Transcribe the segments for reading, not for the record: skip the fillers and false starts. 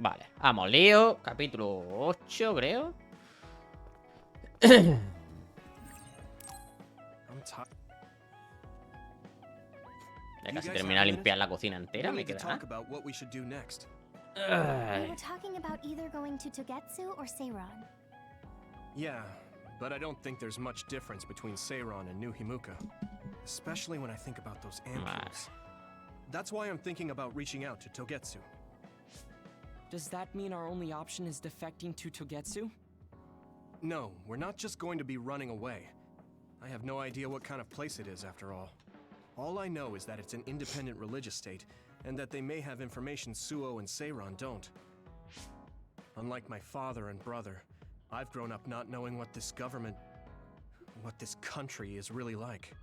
Vale, vamos, lío. Capítulo 8, creo. Ya casi termina de limpiar la cocina entera, me queda nada. We were talking about either going to Togetsu or Seiron. Yeah, but I don't think there's much difference between Seiron and New Himuka, especially when I think about those ampules. That's why I'm thinking about reaching out to Togetsu. Does that mean our only option is defecting to Togetsu? No, we're not just going to be running away. I have no idea what kind of place it is after all. All I know is that it's an independent religious state, and that they may have information Suo and Seiron don't. Unlike my father and brother, I've grown up not knowing what this government, what this country is really like.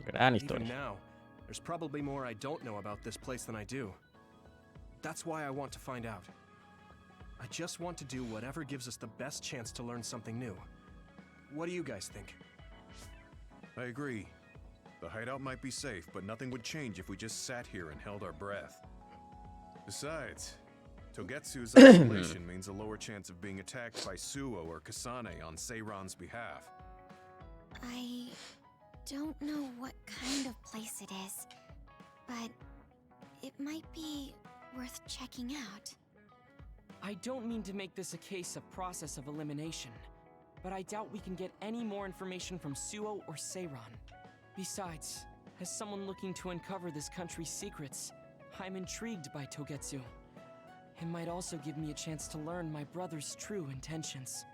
Gran historia. Even now, there's probably more I don't know about this place than I do. That's why I want to find out. I just want to do whatever gives us the best chance to learn something new. What do you guys think? I agree. The hideout might be safe, but nothing would change if we just sat here and held our breath. Besides, Togetsu's isolation means a lower chance of being attacked by Suo or Kasane on Seiron's behalf. I don't know what kind of place it is, but it might be worth checking out. I don't mean to make this a case of process of elimination, but I doubt we can get any more information from Suo or Seiron. Besides, as someone looking to uncover this country's secrets, I'm intrigued by Togetsu. It might also give me a chance to learn my brother's true intentions.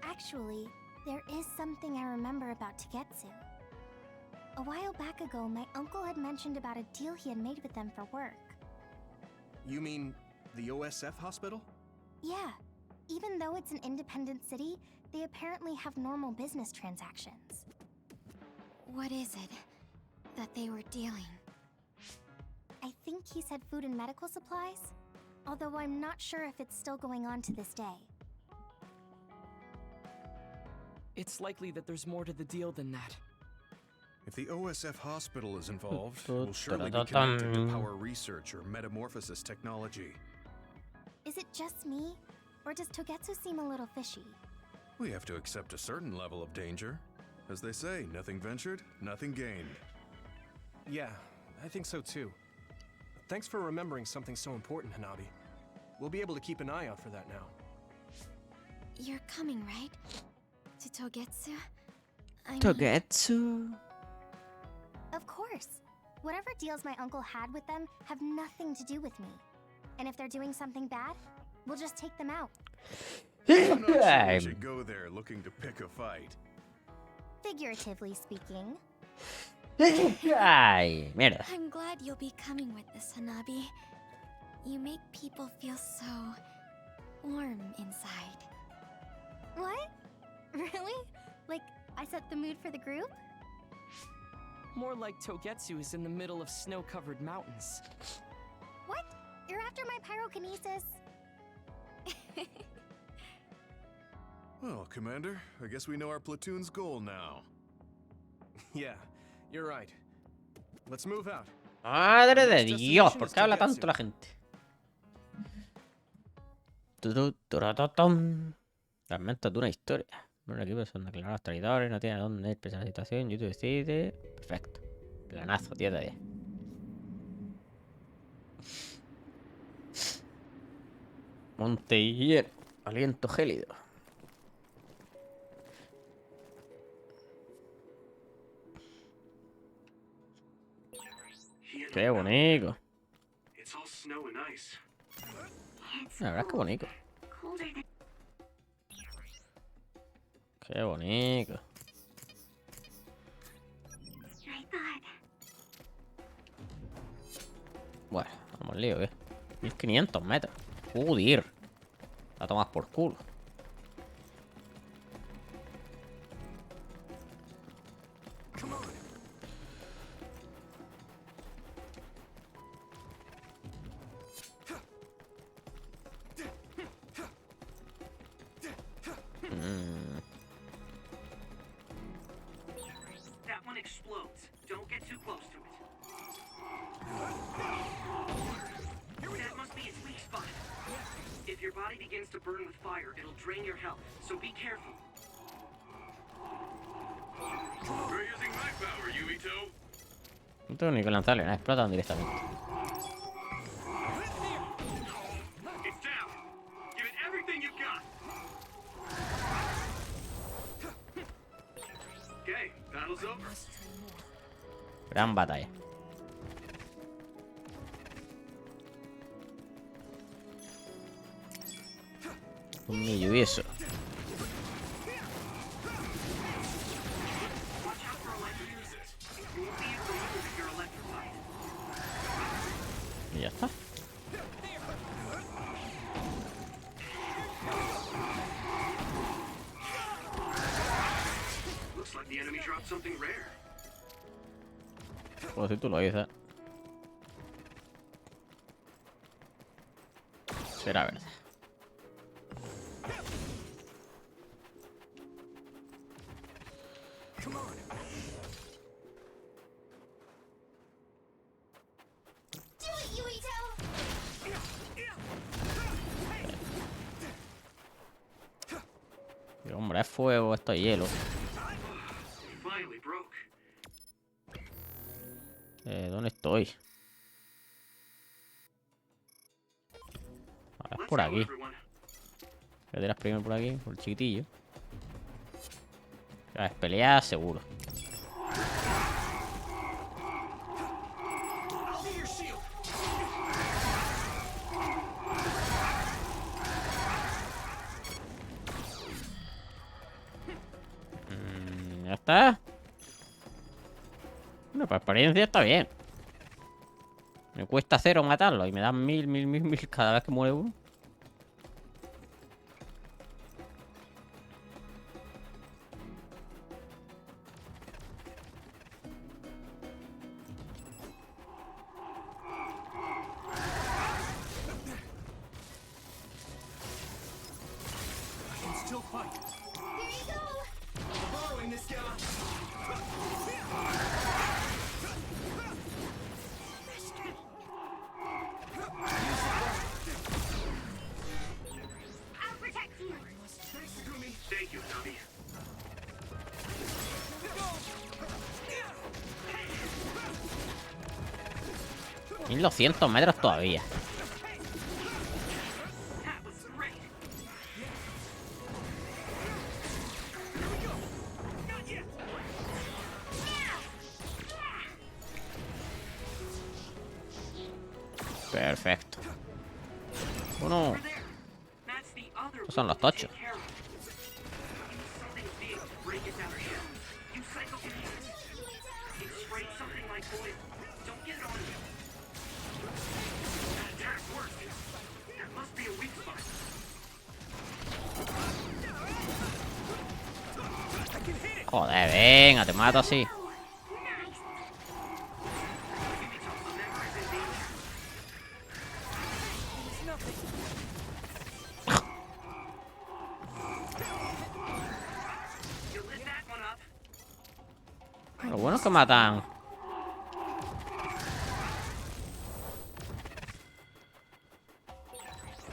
Actually, there is something I remember about Togetsu. A while back ago, my uncle had mentioned about a deal he had made with them for work. You mean the OSF hospital? Yeah. Even though it's an independent city, they apparently have normal business transactions. What is it that they were dealing? I think he said food and medical supplies, although I'm not sure if it's still going on to this day. It's likely that there's more to the deal than that. If the OSF hospital is involved, we'll surely be connected to power research or metamorphosis technology. Is it just me? Or does Togetsu seem a little fishy? We have to accept a certain level of danger. As they say, nothing ventured, nothing gained. Yeah, I think so too. Thanks for remembering something so important, Hanabi. We'll be able to keep an eye out for that now. You're coming, right? To Togetsu? Togetsu. Of course. Whatever deals my uncle had with them have nothing to do with me. And if they're doing something bad, we'll just take them out. I'm not sure we should go there looking to pick a fight. Figuratively speaking. Ay, mierda. I'm glad you'll be coming with us, Hanabi. You make people feel so warm inside. What? Really? Like I set the mood for the group? More like Togetsu is in the middle of snow-covered mountains. What? You're after my pyrokinesis? Well, Commander, I guess we know our platoon's goal now. Yeah, you're right. Let's move out. Madre de Dios, ¿por qué habla tanto la gente? Realmente dura historia. Un equipo son declarados los traidores, no tiene dónde ir pese a la situación. Yuito decide. Perfecto. Planazo, 10 de 10. Monte Hierro. Aliento gélido. Qué bonito. La verdad es que bonito. Qué bonito. Bueno, vamos al lío, ¿qué? 1500 metros. Joder. La tomas por culo. That one explodes. Don't get too close to it. your body begins to burn with fire, it'll drain your health, so be careful. We're using my power, Yuito. No tengo ni que lanzarle nada, explotan directamente. It's down. Give it everything you've got. Okay, battle's over. Gran batalla. Un millo y eso. Watch out for electric music. You won't be able to move if you're electrified. Y ya está. Looks like the enemy dropped something rare. Pues si tú lo dices. Será verdad. Do it, Yuito! Y, hombre, es fuego, esto es hielo. Finally broke. ¿Dónde estoy? Ahora es Let's por go, aquí. everyone. Voy a tirar primero por aquí, por el chiquitillo. Es pelear seguro. I'll be your shield. Ya está. Bueno, para experiencia está bien. Me cuesta 0 matarlo y me dan 1000 cada vez que muere uno. I can still fight. There you go! Borrowing this guy. I'll protect you! Thank you, Navi. 1200 metros todavía. That was great. Perfecto. Bueno, Over there. That's the other Esos son los one to tochos. take care of. Use something big to break its outer shell. Use psychokinesis. It sprayed something like oil. Don't get it on you. That attack worked. There must be a weak spot. joder, venga, te mato así. Yumito's member is in danger. You lit that one up. Lo bueno es que matan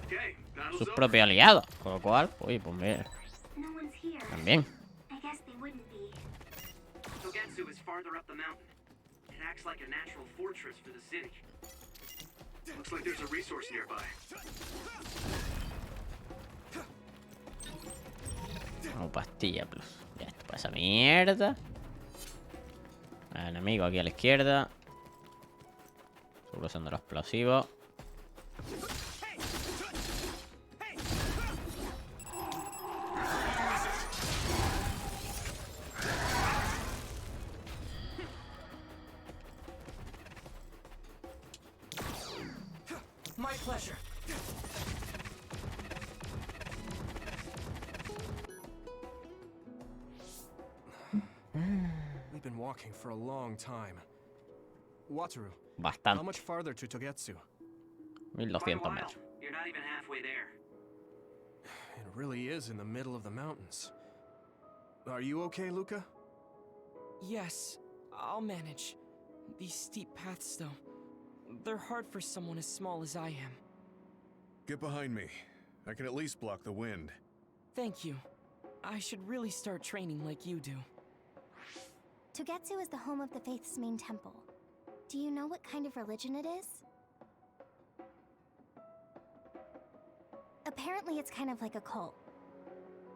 Okay, battle's sus over. propios aliados. Con lo cual, oye, pues mira, No one's here. también. I guess they wouldn't be. Togetsu is farther up the mountain. It acts like a natural fortress for the city. Looks like there's a resource nearby. Como pastilla plus. Ya, esto pasa mierda. El enemigo aquí a la izquierda. Seguro son de los explosivos. My pleasure. We've been walking for a long time. Wataru, how Bastante. much farther to Togetsu? 1200 Quite a while. metros. You're not even halfway there. It really is in the middle of the mountains. Are you okay, Luca? Yes, I'll manage. These steep paths, though, they're hard for someone as small as I am. Get behind me. I can at least block the wind. Thank you. I should really start training like you do. Togetsu is the home of the Faith's main temple. Do you know what kind of religion it is? Apparently it's kind of like a cult.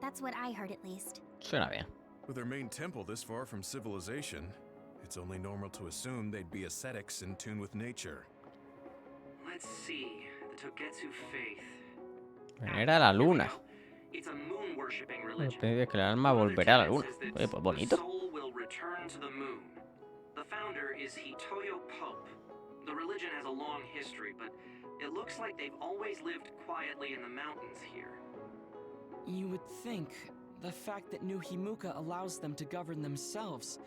That's what I heard at least. Suena bien. With their main temple this far from civilization, it's only normal to assume they'd be ascetics in tune with nature. Let's see. The Togetsu faith. Venera la luna. It's a moon worshipping religion. Pide que el alma volverá a la luna. Oye, pues The bonito. soul will return to the moon. The founder is Hitoyo Pope. The religion has a long history, but it looks like they've always lived quietly in the mountains here. You would think the fact that New Himuka allows them to govern themselves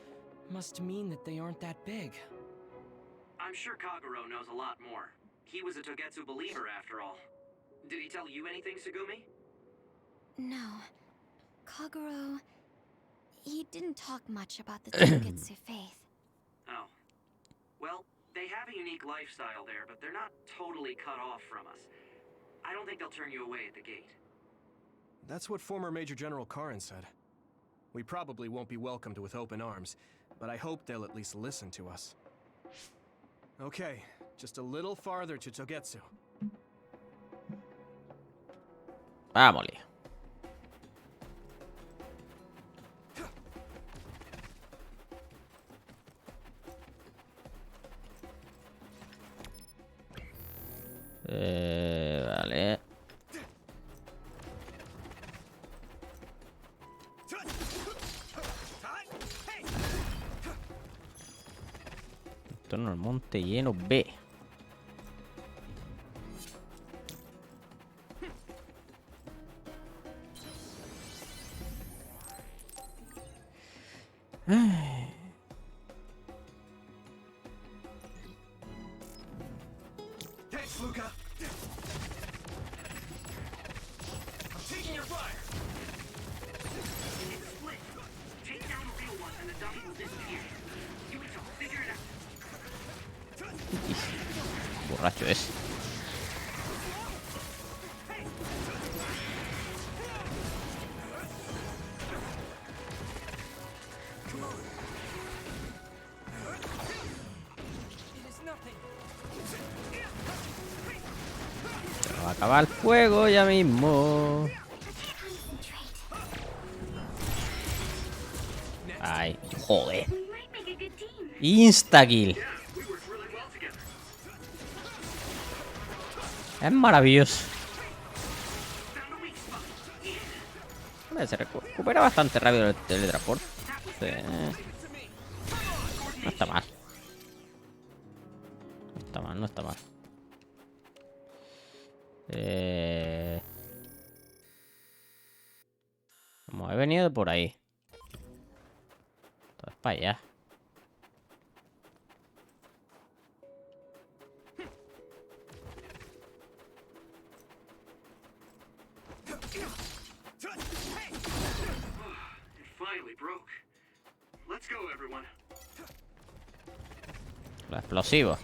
must mean that they aren't that big. I'm sure Kaguro knows a lot more. He was a Togetsu believer after all. Did he tell you anything, Sugumi? No. Kaguro... he didn't talk much about the Togetsu faith. Oh. Well, they have a unique lifestyle there, but they're not totally cut off from us. I don't think they'll turn you away at the gate. That's what former Major General Karin said. We probably won't be welcomed with open arms, but I hope they'll at least listen to us. Okay, just a little farther to Togetsu. Vámonos. Vale. Entorno al monte lleno B. Thanks, Luca! I'm taking your fire! It's split. Take down the real one and the dummy will disappear. Yuito, figure it out. Borracho es. Se va a acabar el fuego ya mismo. Ay, joder. We might make a good team. Instakill. Yeah, we worked really well together. Es maravilloso. Found a weak spot. Hombre, se recupera bastante rápido el teletransporte. Sí. No está mal. No está mal, no está mal. Como he venido por ahí. Todo es para allá. It finally broke. Let's go, everyone. Lo explosivo.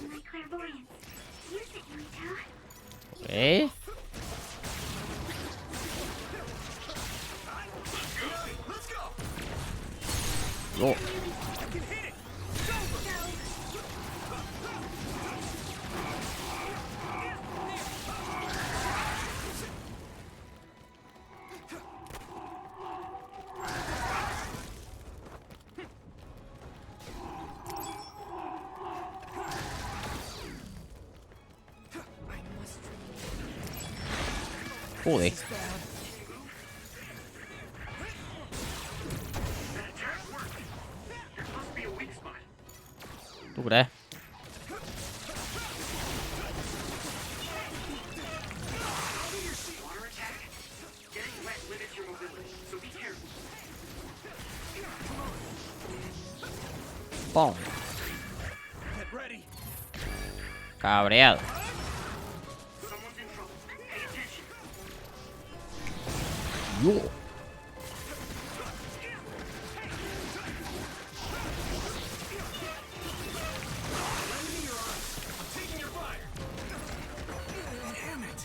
My clairvoyance. Use it, Yuito. ¿Eh? Oh. Joder. That attack worked. There must be a weak spot. ¿Tú crees? Water attack? Getting wet limits your mobility, so be careful. ¡Pum! Get ready! Cabreado. Someone's in trouble. Pay attention. Yo. Taking your fire! Damn it!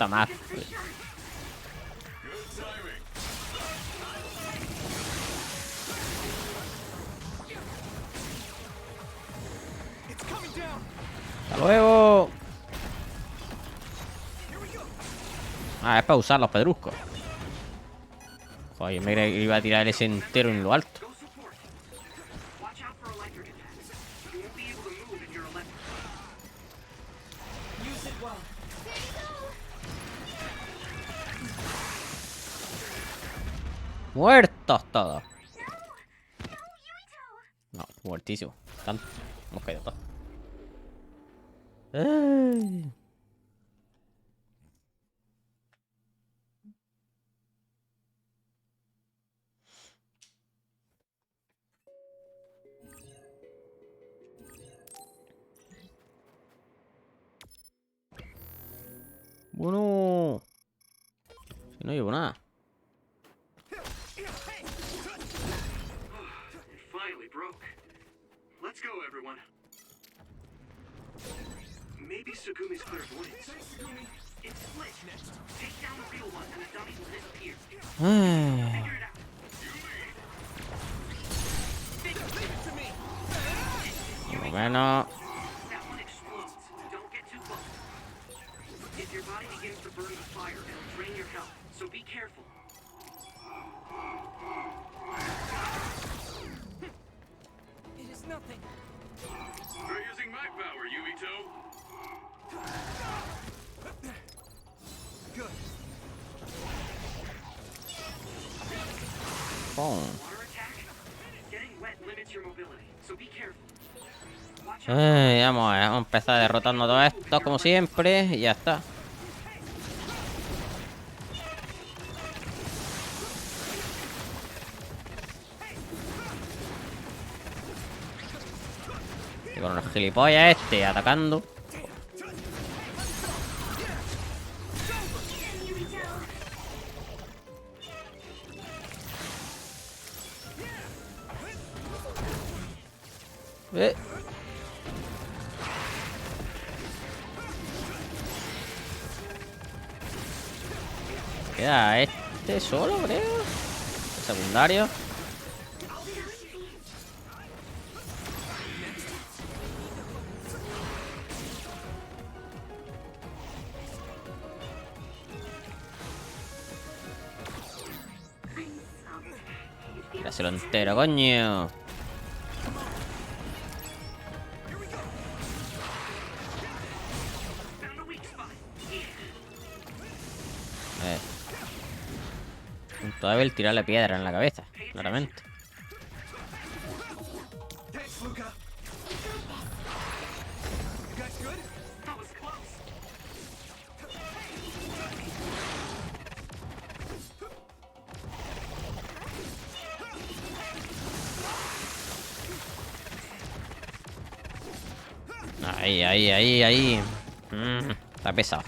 está mal. ¡Hasta luego! Ah, es para usar los pedruscos. Joder, me creía que iba a tirar ese entero en lo alto. Go support. Watch out for electric attacks. You won't be able to move if you're electric. Use it well. Muertos todos. No, muertísimo. Tanto. Hemos caído todos. Ay. Bueno. Si no llevo nada. It finally broke. Let's go, everyone. Maybe Sugumi's clairvoyance. It's split. Take down the real one and the dummy will disappear. Ay. Figure it out. Por lo menos. That one explodes. Don't get too close. If your body begins to burn with fire, it'll drain your health, so be careful. It is nothing. Try using my power, Yuito. Pum. Water attack? Getting wet limits your mobility, so be careful. Watch out. Ay, vamos a empezar derrotando a todos estos como siempre. Y ya está. Y con los gilipollas este atacando. Queda este solo, creo. El secundario. Tíraselo entero, coño. Found a weak spot. Punto débil, tirarle piedra en la cabeza, claramente. Thanks, Luca. You guys good? That was close. Ahí. Está pesado.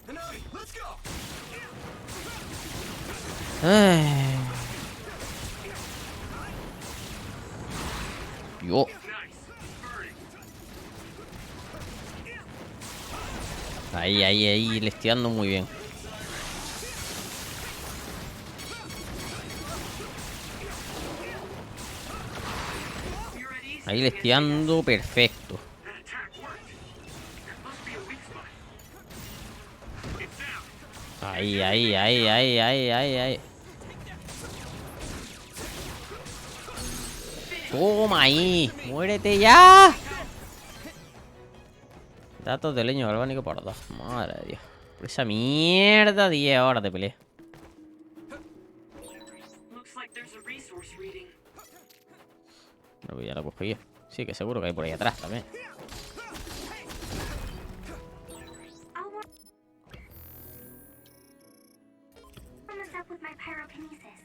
Hanabi, let's go. Ay. Yo. Nice. Burning. Ahí, le estoy dando muy bien. You're at ease. Ahí le estoy dando perfecto. That attack worked. That must be a weak spot. It's down. Ahí. Toma ahí. Muérete ya. Datos de leño galvánico por 2. Madre de Dios. Por esa mierda, 10 horas de pelea. Looks like there's a resource reading. Creo que ya lo cogí yo. Sí, que seguro que hay por ahí atrás también. I'll warm this up with my pyrokinesis.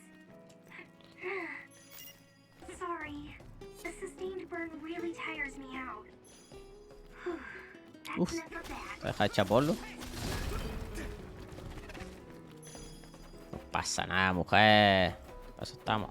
Sorry. The sustained burn really tires me out. That's Uf. never bad. Deja de chaporlo. No pasa nada, mujer. Para eso estamos.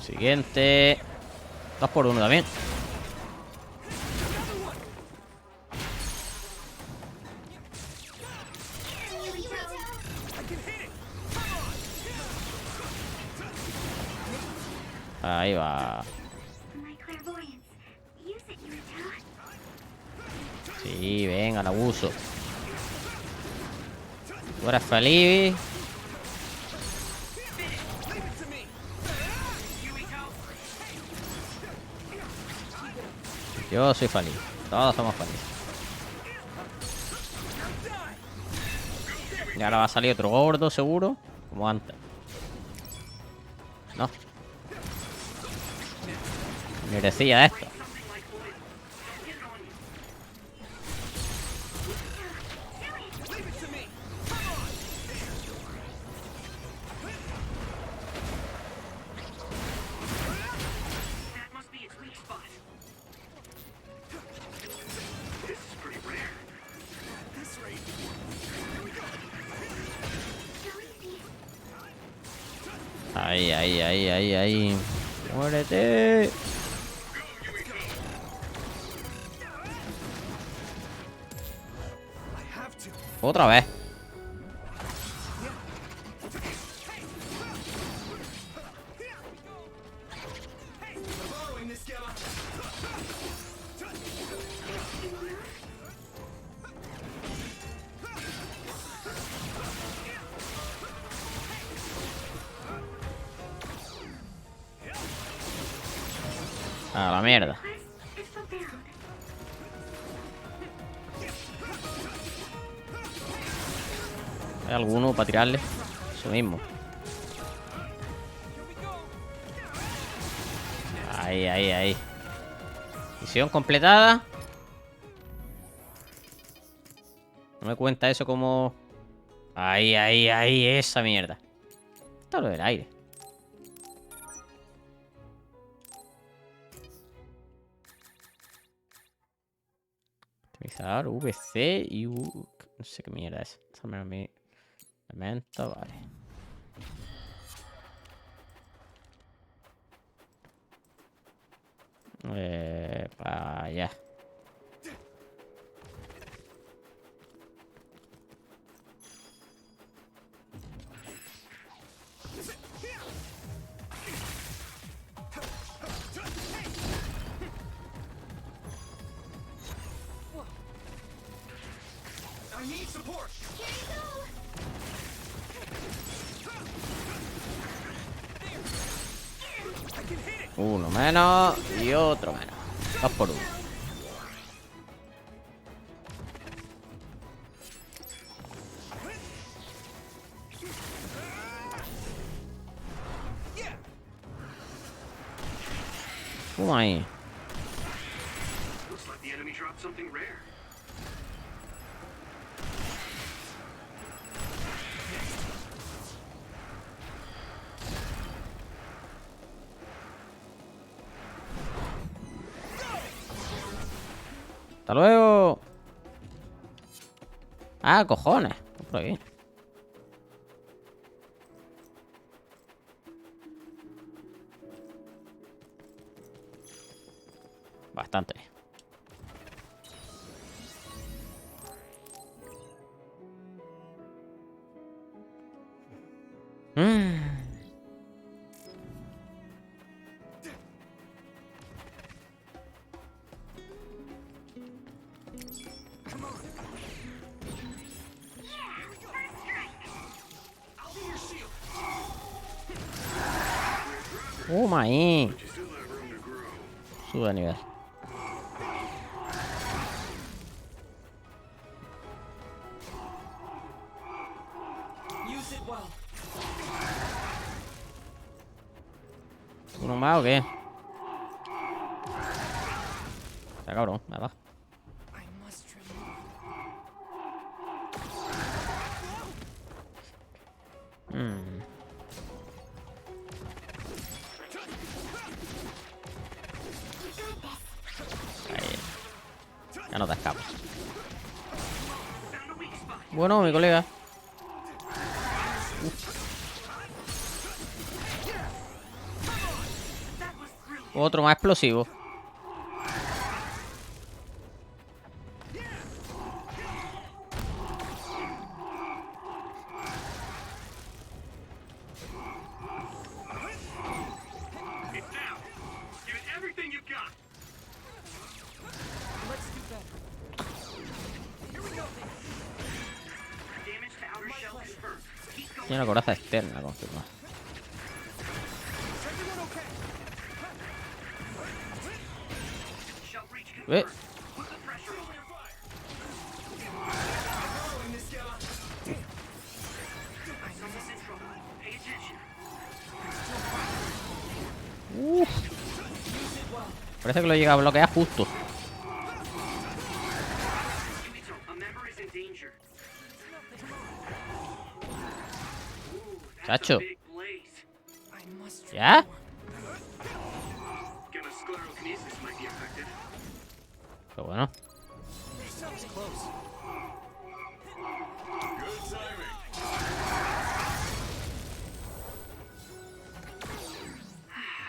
Siguiente. 2 por 1 también. Ahí va. Sí, venga, la uso. Tú eres feliz. Yo soy feliz. Todos somos felices. Y ahora va a salir otro gordo, seguro. Como antes. No. Merecía esto. Ahí, ahí, ahí, ahí, ahí. ¡Muérete! Otra vez. A la mierda. ¿Hay alguno para tirarle? Eso mismo. Ahí, ahí, ahí. Misión completada. No me cuenta eso como... Ahí, ahí, ahí, esa mierda. Está lo del aire. Optimizar VC y U... No sé qué mierda es. Elemento, vale. Para allá. Uno menos y otro menos. 2 por 1. Ahí. Looks like the enemy dropped something rare. Hasta luego. Ah, cojones. Por aquí. Bastante. Ahí. Sube de nivel. ¿Uno más o qué? Está cabrón, nada. I must remove Hmm. Ahí. Ya no te escapas. Bueno, mi colega. Otro más explosivo. Tiene una coraza externa, confirma. Parece que lo llega a bloquear justo. Chacho. ¿Ya? Qué bueno.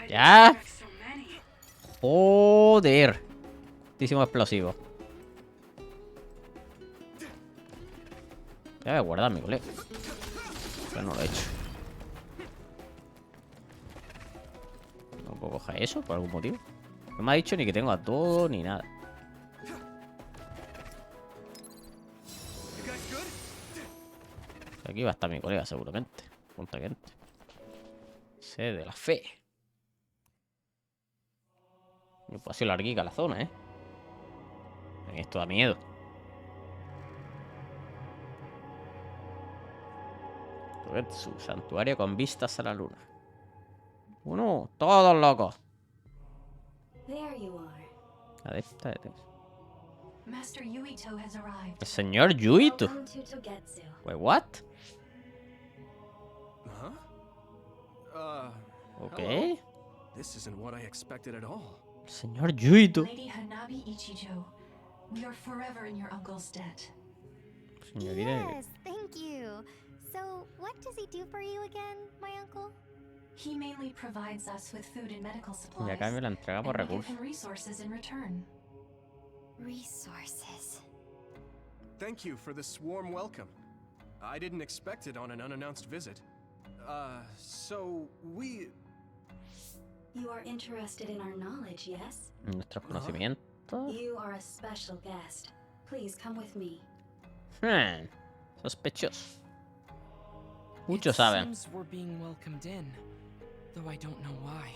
¿Ya? Joder. Muchísimo explosivo. Ya voy a guardar mi colega. Pero no lo he hecho. No puedo coger eso por algún motivo. No me ha dicho ni que tengo a todo ni nada. Aquí va a estar mi colega seguramente. Punta gente. Sede de la fe. Pues ha sido larguica la zona, ¿eh? Esto da miedo. Su santuario con vistas a la luna. Uno, todos locos. There you are. Adepta de Master Yuito has arrived. El señor Yuito. Welcome to Togetsu. Wait, what? Huh? Ok. Hello. This isn't what I expected at all. El señor Yuito. Lady Hanabi Ichijo, we are forever in your uncle's debt. Señorita. Yes, thank you. So, what does he do for you again, my uncle? He mainly provides us with food and medical Y supplies. a cambio la entrega por and we give recursos. him resources in return. Resources. Thank you for this warm welcome. I didn't expect it on an unannounced visit. So we... You are interested in our knowledge, yes? Nuestros conocimientos. You are a special guest. Please come with me. Sospechoso. Muchos It saben. seems we're being welcomed in, though I don't know why.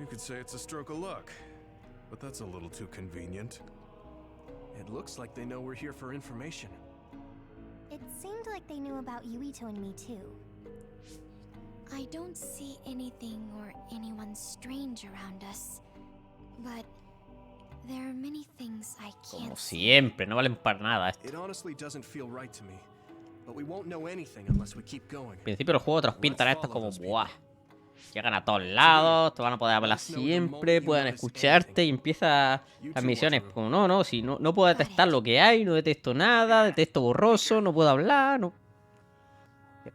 You could say it's a stroke of luck, but that's a little too convenient. It looks like they know we're here for information. It seemed like they knew about Yuito and me too. I don't see anything or anyone strange around us, but there are many things I Como can't see. siempre, no valen para nada. It honestly doesn't feel right to me, but we won't know anything unless we keep going. Al principio del juego te los pintan estos como buah. Llegan a todos lados, te van a poder hablar siempre, pueden escucharte y empieza las misiones como no, si no puedo detectar lo que hay, no detecto nada, detecto borroso, no puedo hablar, no.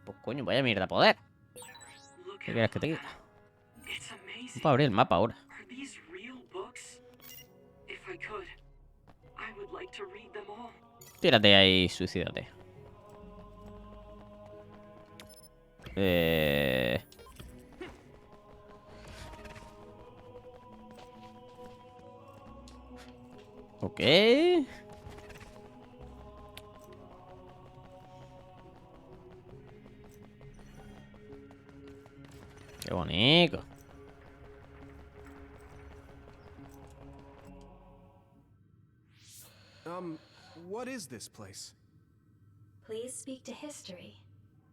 Pues coño, vaya mierda poder. ¿Qué quieres que te diga? It's No amazing. puedo abrir el mapa ahora. Are these real books? If I could, I would like to read them all. Tírate ahí, suicídate. Ok. Qué bonito. What is this place? Please speak to history.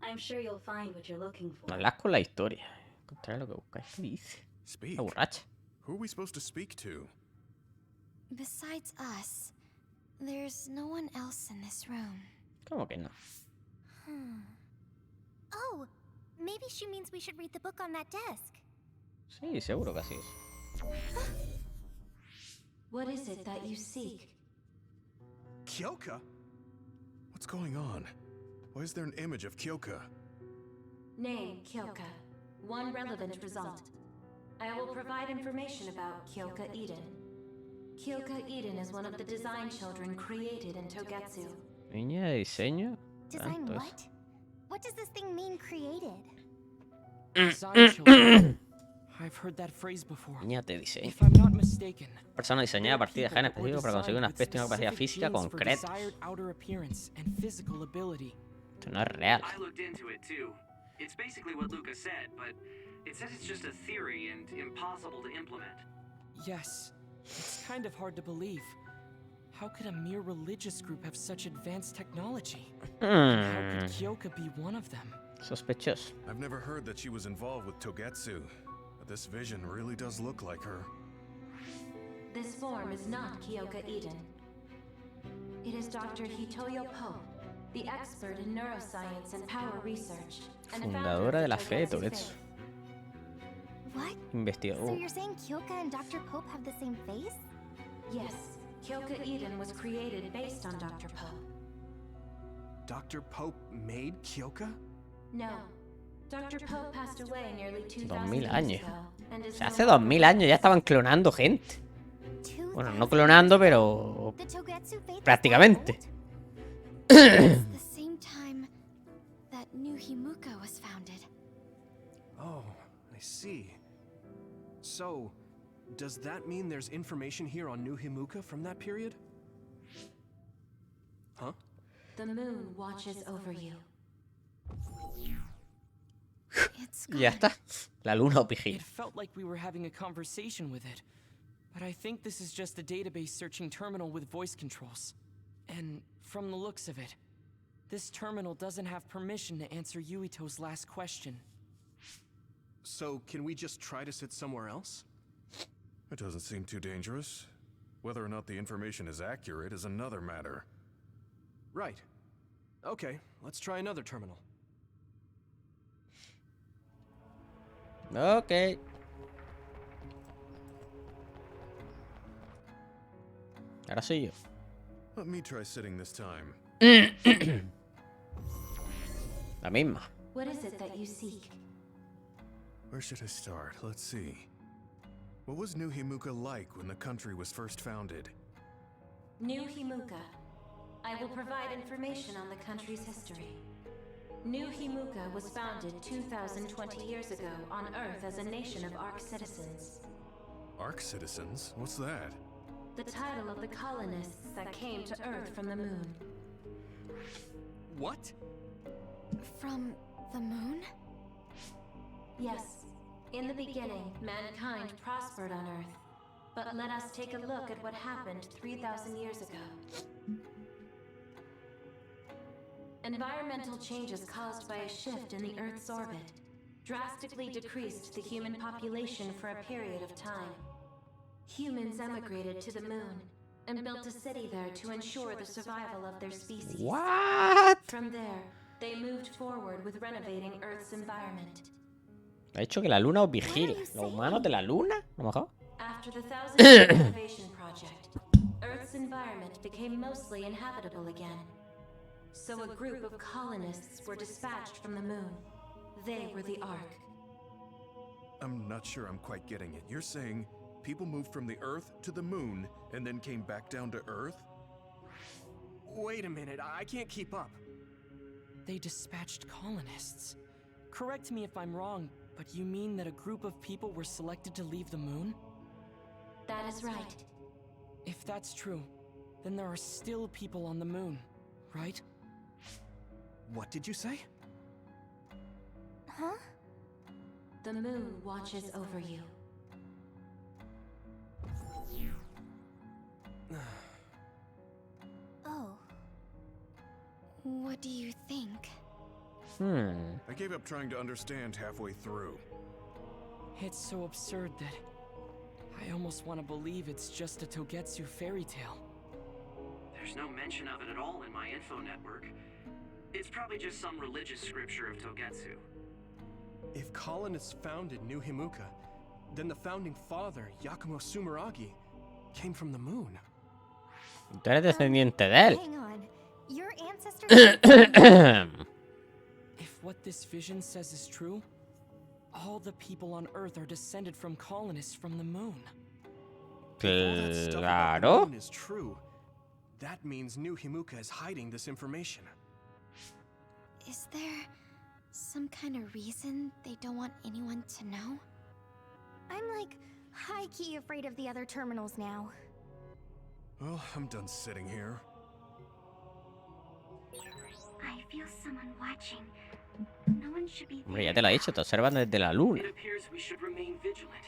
I'm sure you'll find what you're looking for. Hablas con la historia. Encontrar lo que buscáis. ¿Qué dice? Speak. Está borracha. Who are we supposed to speak to? Besides us, there's no one else in this room. ¿Cómo que no? Oh, maybe she means we should read the book on that desk. Sí, seguro que así es. What is it that you seek? Kyoka? What's going on? Why is there an image of Kyoka? Name, Kyoka. One relevant result. I will provide information about Kyoka Eden. Kyoka Eden is one of the design children created in Togetsu. Niña de diseño. Design Tanto what? What does this thing mean, created? Design children. I've heard that phrase before. Niña de diseño. If I'm not mistaken, Persona diseñada a partir de genes específicos para conseguir un aspecto y una capacidad física concreta. Esto no es real. I looked into it too. It's basically what Luca said, but it says it's just a theory and impossible to implement. Yes, it's kind of hard to believe. How could a mere religious group have such advanced technology? How could Kyoka be one of them? Sospechoso. I've never heard that she was involved with Togetsu, but this vision really does look like her. This form is not Kyoka Eden. It is Dr. Hitoyo Pope, the expert in neuroscience and power research, and Fundadora de la fe de Togetsu Togetsu. faith. What? So Investigador. you're saying Kyoka and Dr. Pope have the same face? Yes, Kyoka Eden was created based on Dr. Pope. Dr. Pope made Kyoka? No. Dr. Pope passed away nearly 2000 2,000 years años. ago, and is O sea, no hace longer 2000 años ya estaban clonando gente. Bueno, no clonando, pero The Togetsu faith is prácticamente. that old? It's the same time that New Himuka was founded. Oh, I see. So, does that mean there's information here on New Himuka from that period? Huh? The moon watches over you. It's Ya gone. está. La luna o vigila. It felt like we were having a conversation with it. But I think this is just a database searching terminal with voice controls. And from the looks of it, this terminal doesn't have permission to answer Yuito's last question. So, can we just try to sit somewhere else? It doesn't seem too dangerous. Whether or not the information is accurate is another matter. Right. Okay, let's try another terminal. Ok. Ahora soy yo. Let me try sitting this time. La misma. What is it that you seek? Where should I start? Let's see. What was New Himuka like when the country was first founded? New Himuka. I will provide information on the country's history. New Himuka was founded 2,020 years ago on Earth as a nation of Ark citizens. Ark citizens? What's that? The title of the colonists that came to Earth from the moon. What? From the moon? Yes, in the beginning, mankind prospered on Earth. But let us take a look at what happened 3,000 years ago. Environmental changes caused by a shift in the Earth's orbit drastically decreased the human population for a period of time. Humans emigrated to the moon and built a city there to ensure the survival of their species. What? From there, they moved forward with renovating Earth's environment. Ha dicho que la luna os vigila. ¿Los humanos de la luna? ¿A lo mejor? After the 1,000-year renovation project, Earth's environment became mostly inhabitable again. So a group of colonists were dispatched from the moon. They were the Ark. I'm not sure I'm quite getting it. You're saying people moved from the Earth to the moon and then came back down to Earth? Wait a minute, I can't keep up. They dispatched colonists. Correct me if I'm wrong, but you mean that a group of people were selected to leave the moon? That is right. If that's true, then there are still people on the moon, right? What did you say? Huh? The moon watches over you. Oh. What do you think? I gave up trying to understand halfway through. It's so absurd that I almost want to believe it's just a Togetsu fairy tale. There's no mention of it at all in my info network. It's probably just some religious scripture of Togetsu. If colonists founded New Himuka, then the founding father, Yakumo Sumeragi, came from the moon. Tú eres descendiente de él. Hang on. Your ancestors. If what this vision says is true, all the people on Earth are descended from colonists from the moon. If all that stuff about the Claro. moon is true, that means New Himuka is hiding this information. Is there some kind of reason they don't want anyone to know? I'm like high-key afraid of the other terminals now. Well, I'm done sitting here. I feel someone watching. No one should be Hombre, ya te lo he dicho, te observan desde la luna. It appears we should remain vigilant.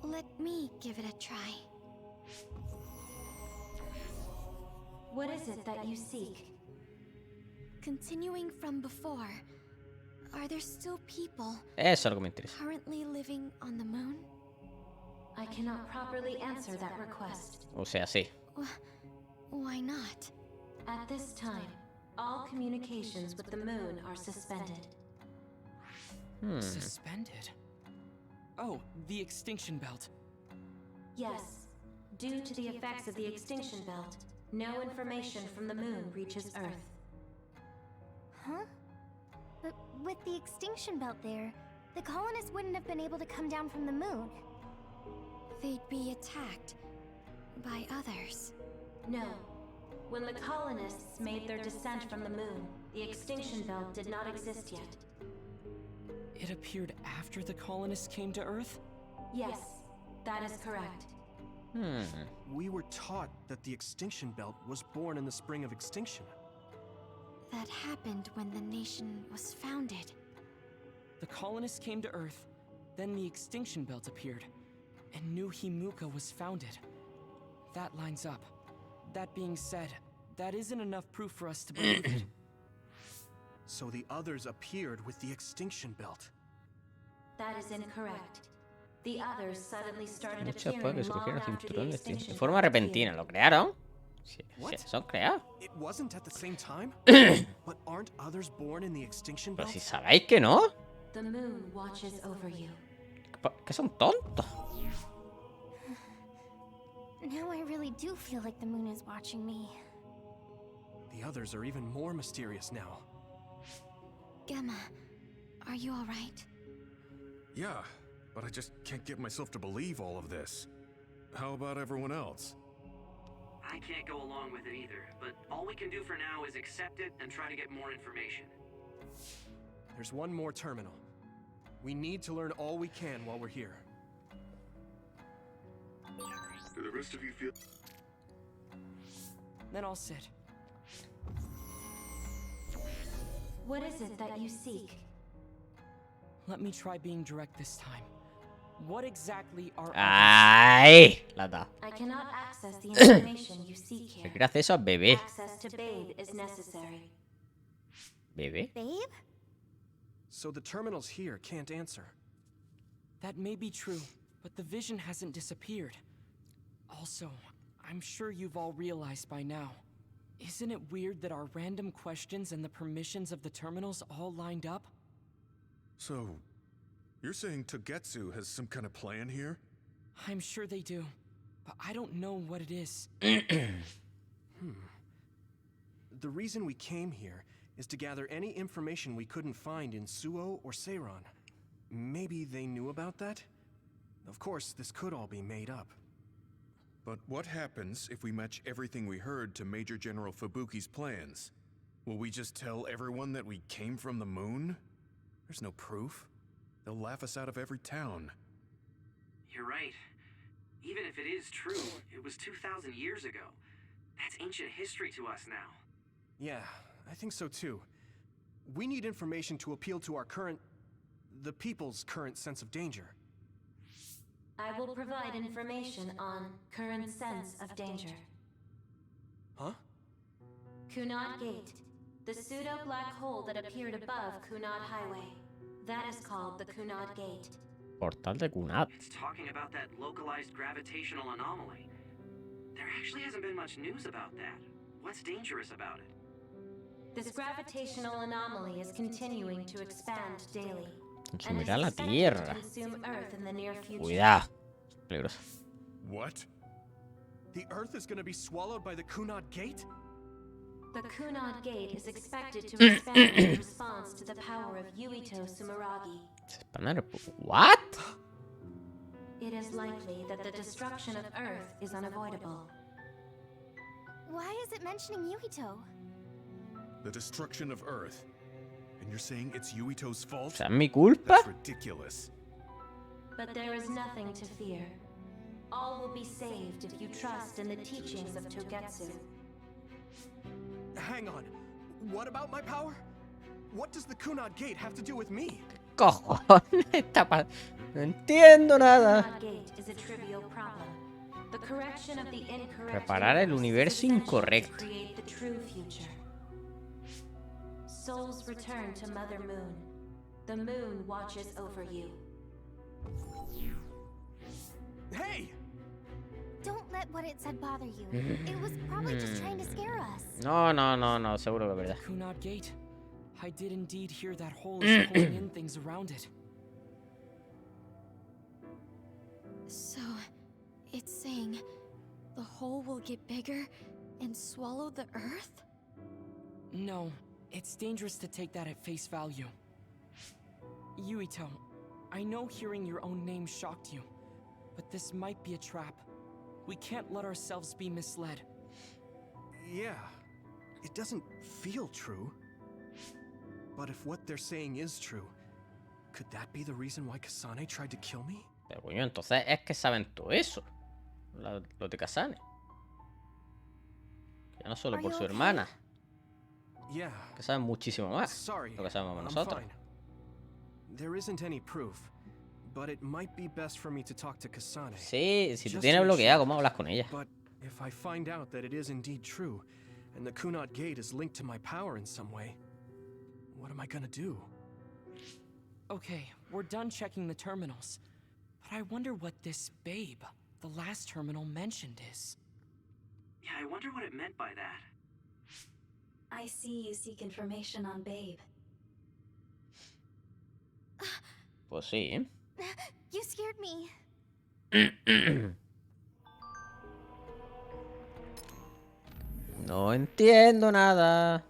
Let me give it a try. What is it that you seek? Continuing from before, are there still people Eso es lo que me interesa. currently living on the moon? I cannot properly answer that request. O sea, sí. Why not? At this time, all communications with the moon are suspended. Suspended? Oh, the extinction belt. Yes, due to the effects of the extinction belt, no information from the moon reaches Earth. Huh? But with the extinction belt there, the colonists wouldn't have been able to come down from the moon. They'd be attacked by others. No. When the colonists made their descent from the moon, the extinction belt did not exist yet. It appeared after the colonists came to Earth? Yes, that is correct. We were taught that the extinction belt was born in the spring of extinction. That happened when the nation was founded. The colonists came to Earth, then the extinction belt appeared, and New Himuka was founded. That lines up. That being said, that isn't enough proof for us to believe it. So the others appeared with the extinction belt. That is incorrect. The others suddenly started Mucho después que appearing se long cogieron after the cinturones, tío. extinction De forma belt repentina, appeared. ¿lo crearon? Sí, What? son creados. It wasn't at the same time? But aren't others born in the extinction Pero belt? si sabéis que no. The moon watches over you. Que son tontos. Now I really do feel like the moon is watching me. The others are even more mysterious now. Gemma, are you alright? Yeah, but I just can't get myself to believe all of this. How about everyone else? I can't go along with it either, but all we can do for now is accept it and try to get more information. There's one more terminal. We need to learn all we can while we're here. Do the rest of you feel... Then I'll sit. What is it that you seek? Let me try being direct this time. What exactly are others? ¡Ay! La da. I cannot access the information you seek Se here. quiere acceso a bebé. Access to Babe is necessary. ¿Bebé? Babe? So the terminals here can't answer. That may be true, but the vision hasn't disappeared. Also, I'm sure you've all realized by now. Isn't it weird that our random questions and the permissions of the terminals all lined up? So, you're saying Togetsu has some kind of plan here? I'm sure they do, but I don't know what it is. The reason we came here is to gather any information we couldn't find in Suo or Seiran. Maybe they knew about that? Of course, this could all be made up. But what happens if we match everything we heard to Major General Fubuki's plans? Will we just tell everyone that we came from the moon? There's no proof. They'll laugh us out of every town. You're right. Even if it is true, it was 2,000 years ago. That's ancient history to us now. Yeah, I think so too. We need information to appeal to our the people's current sense of danger. I will provide information on current sense of danger. Huh? Kunad Gate, the pseudo-black hole that appeared above Kunad Highway. That is called the Kunad Gate. Portal de Kunad. It's talking about that localized gravitational anomaly. There actually hasn't been much news about that. What's dangerous about it? This gravitational anomaly is continuing to expand daily. And is Consumirá la expected to Tierra. consume Earth in the near future. Cuidado. Peligroso. What? The Earth is gonna be swallowed by the Kunad Gate? The Kunad Gate is expected to expand in response to the power of Yuito Sumeragi. What? It is likely that the destruction of Earth is unavoidable. Why is it mentioning Yuito? The destruction of Earth. And you're saying it's Yuito's O fault? sea, ¿es mi culpa? That's ridiculous. But there is nothing to fear. All will be saved if you trust in the teachings of Togetsu. Hang on. What about my power? What does the Kunad Gate have to do with me? Cojones, no entiendo nada. Kunad Gate is a trivial problem. The correction of the incorrect Preparar el universe is universo essential to incorrecto. create the true future. Souls return to Mother Moon. The moon watches over you. Hey! Don't let what it said bother you. It was probably just trying to scare us. No, no, no, no, seguro que es verdad. Kunad Gate. I did indeed hear that hole is pulling in things around it. So, it's saying the hole will get bigger and swallow the Earth? No, it's dangerous to take that at face value. Yuito, I know hearing your own name shocked you, but this might be a trap. We can't let ourselves be misled. Yeah, it doesn't feel true. But if what they're saying is true, could that be the reason why Kasane tried to kill me? Pero coño, entonces es que saben todo eso. Los de Kasane. Ya no solo Are por you su okay? hermana. Yeah. Que saben muchísimo más. Sorry, Lo que sabemos I'm nosotros. fine. There isn't any proof, but it might be best for me to talk to Kasane. Sí, si tú Just tienes to make bloqueada, sure. ¿cómo hablas con ella? But if I find out that it is indeed true, and the Kunad Gate is linked to my power in some way, what am I gonna do? Okay, we're done checking the terminals. But I wonder what this babe, the last terminal mentioned, is. Yeah, I wonder what it meant by that. I see you seek information on Babe. Pues sí, ¿eh? You scared me. No entiendo nada.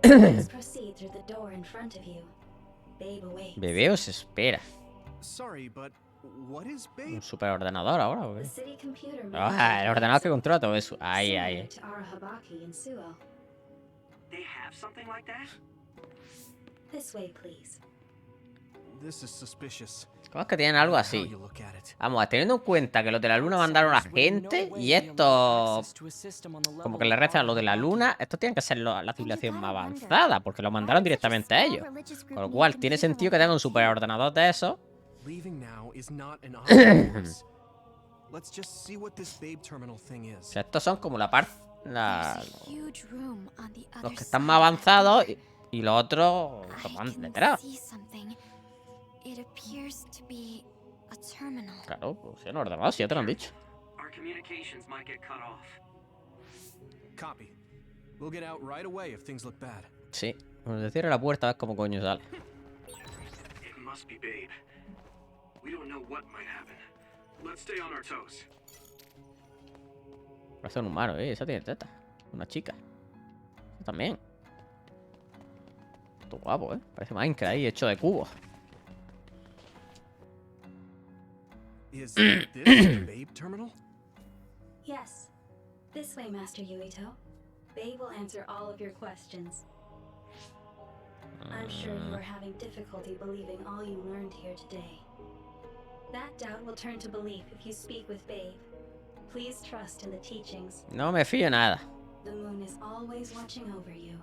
Please proceed through the door in front of you. Babe awaits. Bebé os espera. Sorry, but what is Babe? Un superordenador ahora, ¿o The qué? city computer Ah, el ordenador que controla todo eso. Ahí, similar ahí. to Arahabaki and Suo. They have something like that? This way, please. This is suspicious. ¿Cómo es que tienen algo How así? you look at it. Vamos, teniendo en cuenta que los de la luna mandaron a gente y estos como que le rezan a los de la luna, estos tienen que ser la civilización más avanzada, porque lo mandaron directamente a ellos. Con lo cual, tiene sentido que tengan un superordenador de esos. Leaving now is not an option for us. Let's just see what this Babe terminal thing O is. sea, estos son como la parte... There's a huge room on the other los que están más side. avanzados y los otros I que van can detrás. see something. It appears to be a terminal. Claro, pues sí, un ordenador, si ya te lo han dicho. Our communications might get cut off. Copy. We'll get out right away if things look bad. Sí, cuando te cierre la puerta, ves cómo coño sale. It must be Babe. We don't know what might happen. Let's stay on our toes. Parece un humano, esa tiene teta. Una chica. Esa también. Todo guapo, parece Minecraft ahí, hecho de cubos. Is this the Babe terminal? Yes. This way, Master Yuito. Babe will answer all of your questions. I'm sure you are having difficulty believing all you learned here today. That doubt will turn to belief if you speak with Babe. Please trust in the teachings. No me fío nada. The moon is always watching over you.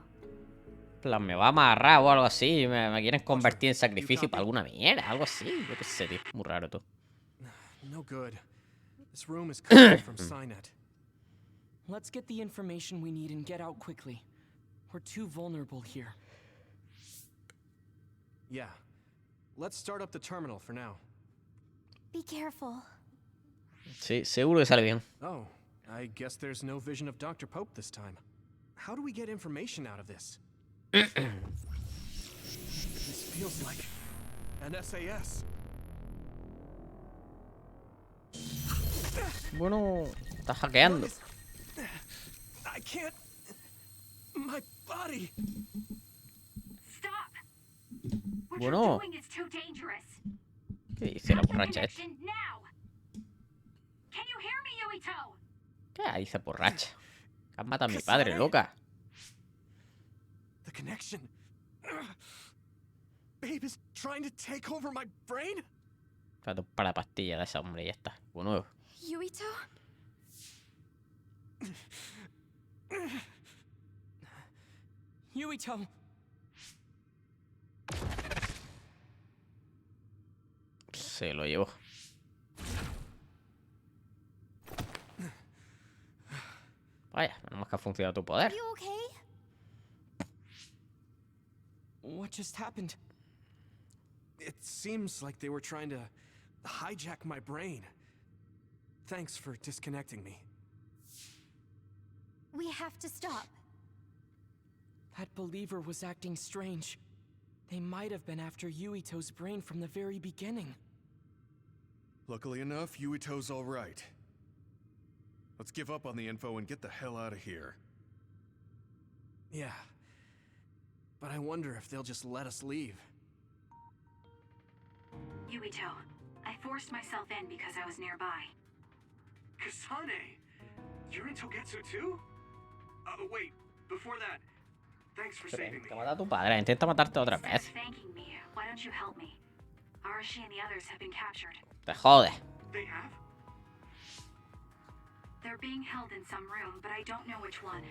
En plan, me va a amarrar o algo así. Me quieren convertir en sacrificio para alguna mierda, algo así. Yo qué sé, tío. Muy raro tú. No good. This room is cut from Cynet. Let's get the information we need and get out let's start up the terminal for now. Be careful. Sí, seguro que sale bien. Oh, I guess there's no vision of Dr. Pope this time. How do we get information out of this? This feels like an SAS. Bueno, está hackeando. I can't. My body. Stop! What Bueno. you're doing is too dangerous. ¿Qué dice la Cut the borracha esta? connection now. Can you hear me, Yuito? ¿Qué dice borracha? Has matado a mi padre, loca. The connection. Babe is trying to take over my brain? Espérate, para pastillas de esa, hombre, ya está. Bueno, Yuito? Yuito! se lo llevó. Vaya, menos mal que ha funcionado tu poder. Are you okay? What just happened? It seems like they were trying to hijack my brain. Thanks for disconnecting me. We have to stop. That believer was acting strange. They might have been after Yuito's brain from the very beginning. Luckily enough, Yuito's all right. Let's give up on the info and get the hell out of here. Yeah. But I wonder if they'll just let us leave. Yuito, I forced myself in because I was nearby. Kasane! You're in Togetsu too? Wait, before that, thanks for saving me. Te mata a tu padre, intenta matarte otra Instead of vez. thanking me, why don't you help me? Arashi and the others have been captured. Te jode. They have? They're being held in some room, but I don't know which one.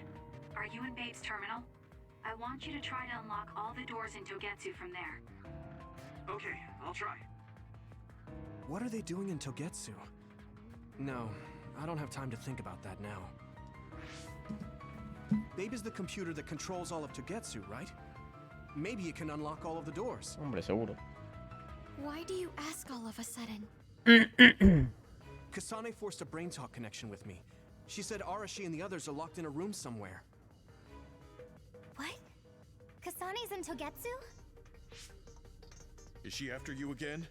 Are you in Babe's terminal? I want you to try to unlock all the doors in Togetsu from there. Okay, I'll try. What are they doing in Togetsu? No, I don't have time to think about that now. Babe is the computer that controls all of Togetsu, right? Maybe it can unlock all of the doors. Hombre, seguro. Why do you ask all of a sudden? Kasane forced a brain talk connection with me. She said Arashi and the others are locked in a room somewhere. What? Kasane's in Togetsu? Is she after you again?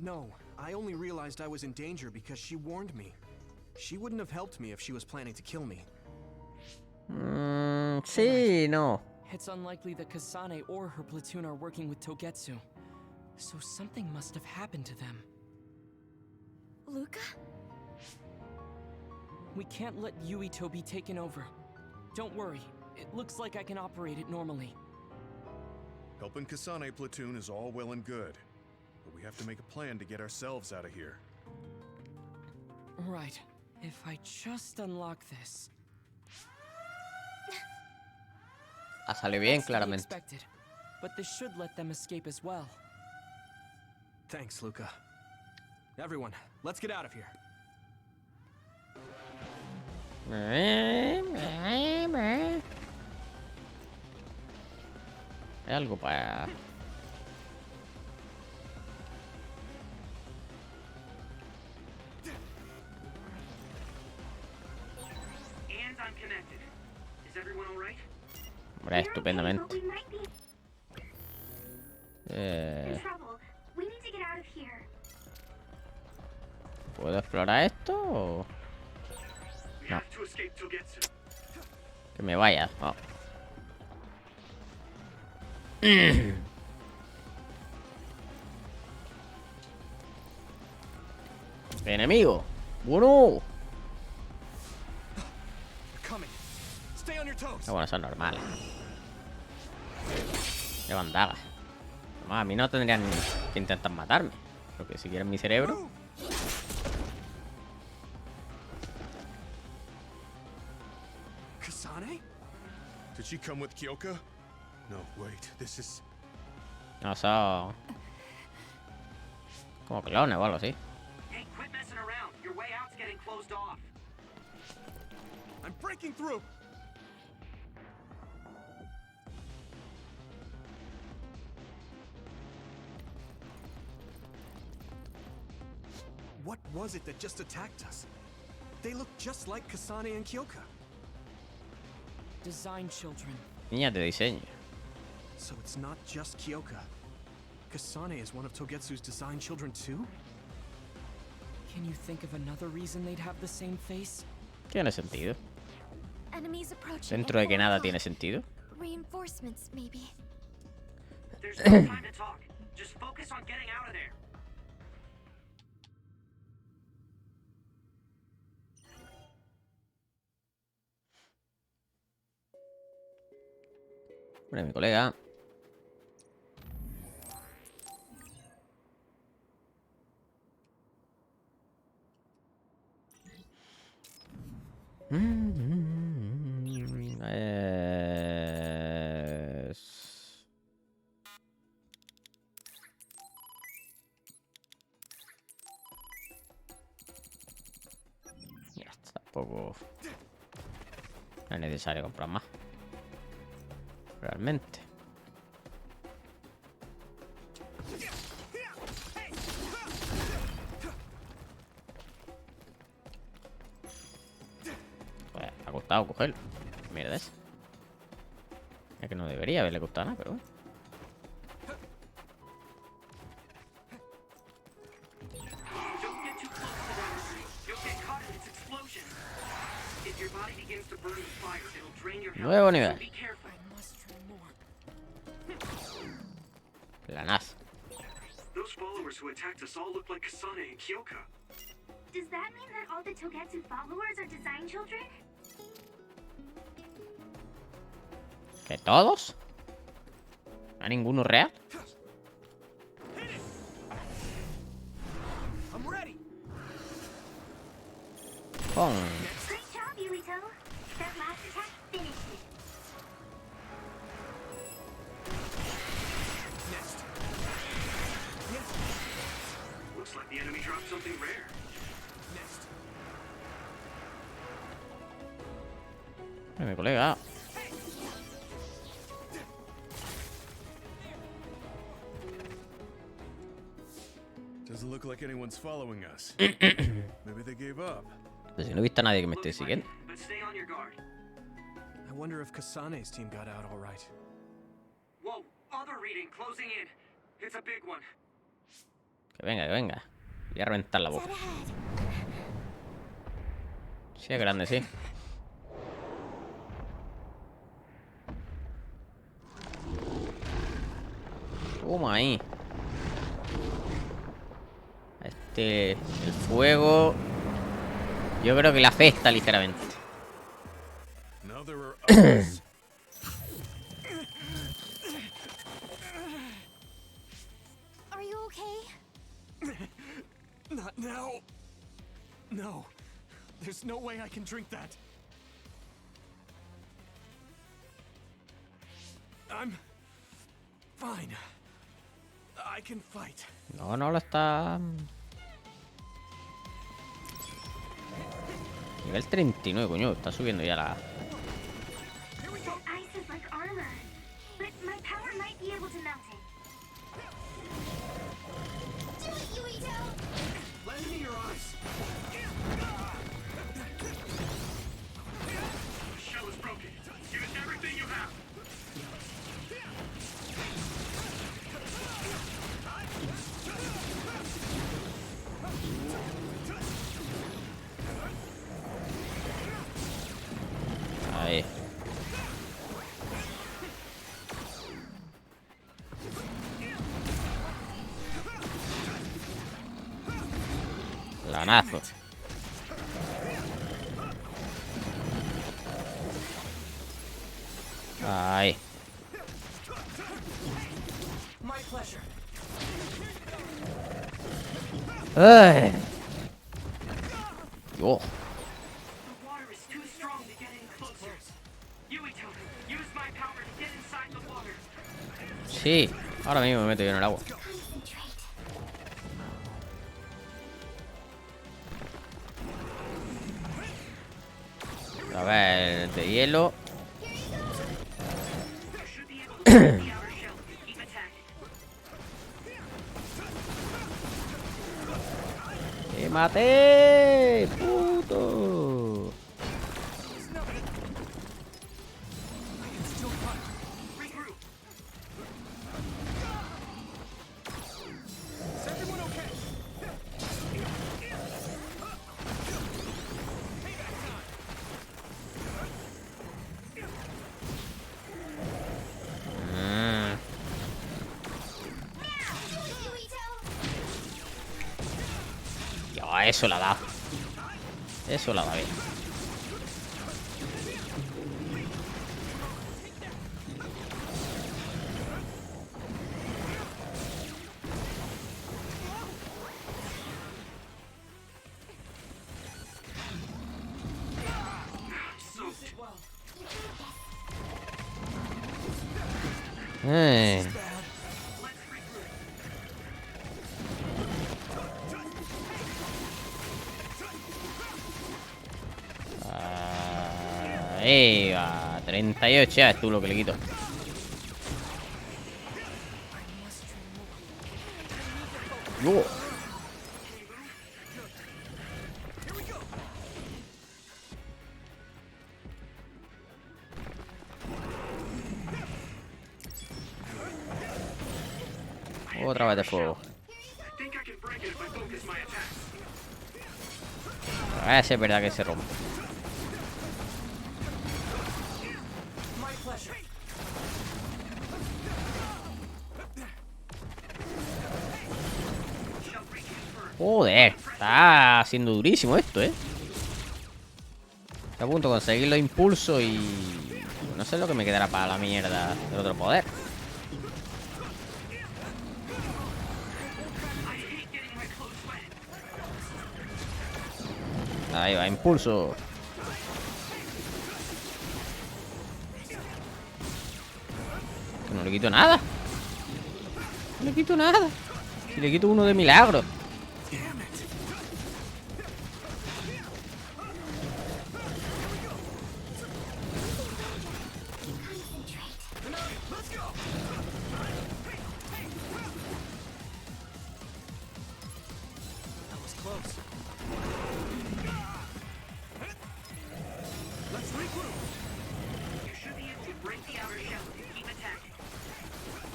No, I only realized I was in danger because she warned me. She wouldn't have helped me if she was planning to kill me. Sí, no. It's unlikely that Kasane or her platoon are working with Togetsu. So something must have happened to them. Luca? We can't let Yuito be taken over. Don't worry, it looks like I can operate it normally. Helping Kasane platoon is all well and good, but we have to make a plan to get ourselves out of here. Right. If I just unlock this. Ha salido bien, That's to be claramente. expected, but this should let them escape as well. Thanks, Luca. Everyone, let's get out of here. Hay algo para... And I'm connected. Is everyone alright? Hombre, estupendamente. But we might be in trouble. We need to get out of here. ¿Puedo explorar esto o...? We No. have to escape Togetsu. Que me vaya. Oh. Enemigo. Bueno. They're coming. Stay on your toes. Bueno, eso es normal. Llevan dagas. Además, a mí no tendrían que intentar matarme. Porque si quieren mi cerebro. Kasane? Did she come with Kyoka? No, wait, this is... No son. Como clones o algo así. Hey, quit messing around. Your way out's getting closed off. I'm breaking through. What was it that just attacked us? They look just like Kasane and Kyoka. Design children. Niñas de diseño. So it's not just Kyoka. Kasane is one of Togetsu's design children too? Can you think of another reason they'd have the same face? Tiene sentido. Enemies approaching. Dentro de que nada tiene sentido. Reinforcements, maybe. There's no time to talk. Just focus on getting out of there. Bueno, mi colega. Ya está, tampoco no es necesario comprar más. Realmente. Pues me ha costado cogerlo. Mierda esa. Es que no debería haberle costado nada, pero bueno. Don't get too close to that. You'll get caught in its explosion. If your body begins to burn with fire, it'll drain your health. Nuevo nivel. So be careful. I must try more. Planazo. Those followers who attacked us all look like Kasane and Kyoka. Does that mean that all the Togetsu followers are design children? ¿Que todos? ¿No hay ninguno real? I'm ready. Pon. Great job, Yuito. That last attack finished it. Next. Looks like the enemy dropped something rare. Next. Mi colega. Doesn't look like anyone's following us. Maybe they gave up. Pues si no he visto a nadie que me esté Looks like siguiendo. it, but stay on your guard. I wonder if Kasane's team got out all right. Whoa, other reading closing in. It's a big one. Que venga, que venga. Voy a reventar la boca. Dead ahead. Sí, es grande, sí. Toma ahí. El fuego. Yo creo que le afecta ligeramente. Now there are others. Are you okay? Not now. No. There's no way I can drink that. I'm fine. I can fight. No, no lo está. Nivel 39, coño. Está subiendo ya la. That ice is like armor. But my power might be able to melt it. Do it, Yuito! Lend me your eyes. The shell is broken. Give it everything you have. Ahí. Lanazo. Ahí. My pleasure. ¡Ay! ¡Oh! The water is too strong to get in closer. Yuito, use my power to get inside the water. Sí, ahora mismo me meto yo en el agua. A ver, de hielo. You should be able to break the outer shell if you keep attacking. Qué maté! ¡Puto! Eso la da. Eso la da bien. Va, 38 ya es tú lo que le quito. Otra vez de fuego. A ver si es verdad que se rompe. Joder, está siendo durísimo esto, Está a punto de conseguir los impulsos y... no sé lo que me quedará para la mierda del otro poder. Ahí va, impulso. Que no le quito nada. No le quito nada. Si le quito uno de milagro.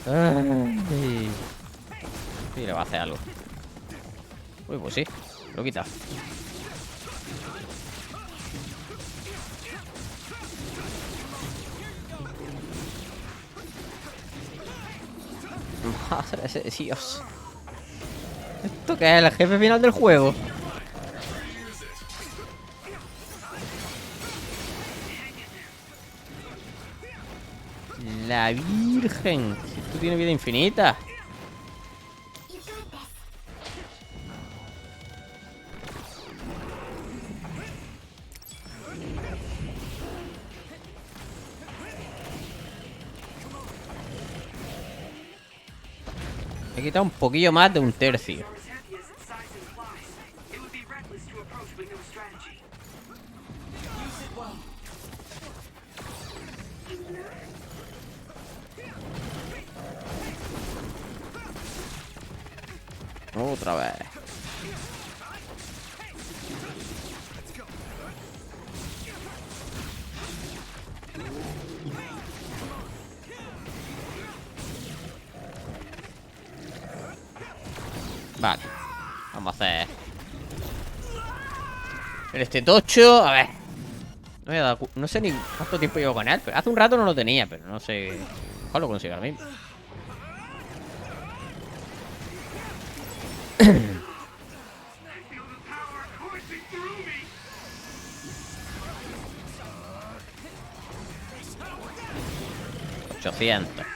Ay. Sí, le va a hacer algo. Uy, pues sí, lo quita. Madre de Dios. ¿Esto qué es? ¿El jefe final del juego? La Virgen. Si esto tiene vida infinita. He quitado un poquillo más de un tercio. Otra vez. Vale. Vamos a hacer este tocho. A ver. No sé ni cuánto tiempo llevo con él. Pero hace un rato no lo tenía, pero no sé. Ojalá lo consiga ahora mismo. $800.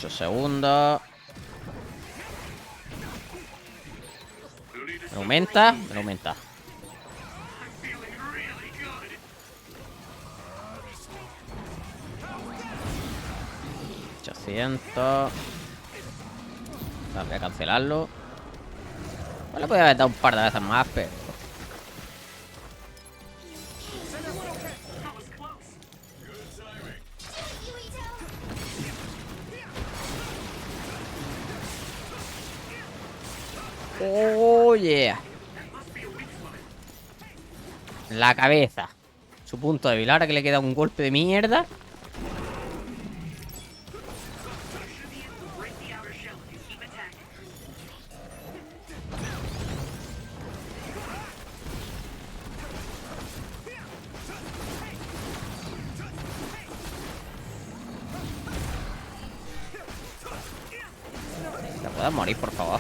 Segundos. ¿Me aumenta? Me aumenta. 100%. Voy a cancelarlo. Bueno, le podría haber dado un par de veces más, pero... Oh, yeah. La cabeza. Su punto débil. Ahora que le queda un golpe de mierda. ¿Te puedes morir, por favor?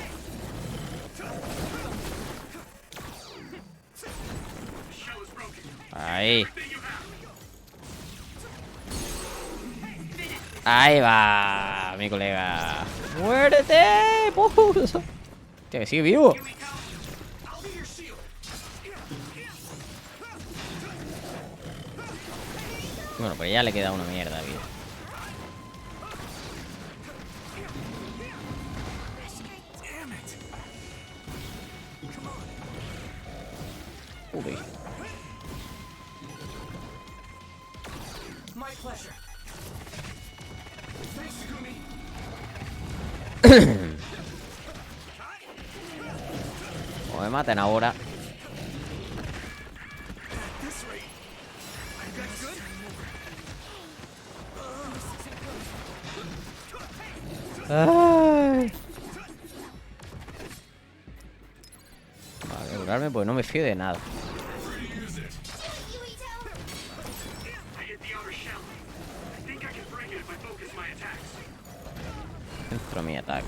Ahí. Ahí va, mi colega. ¡Muérete! ¡Puso! Hostia, que sigue vivo. Bueno, pues ya le queda una mierda de vida. Uy. O me maten ahora. Ay. Vale, curarme porque no me fío de nada. Entro mi ataque.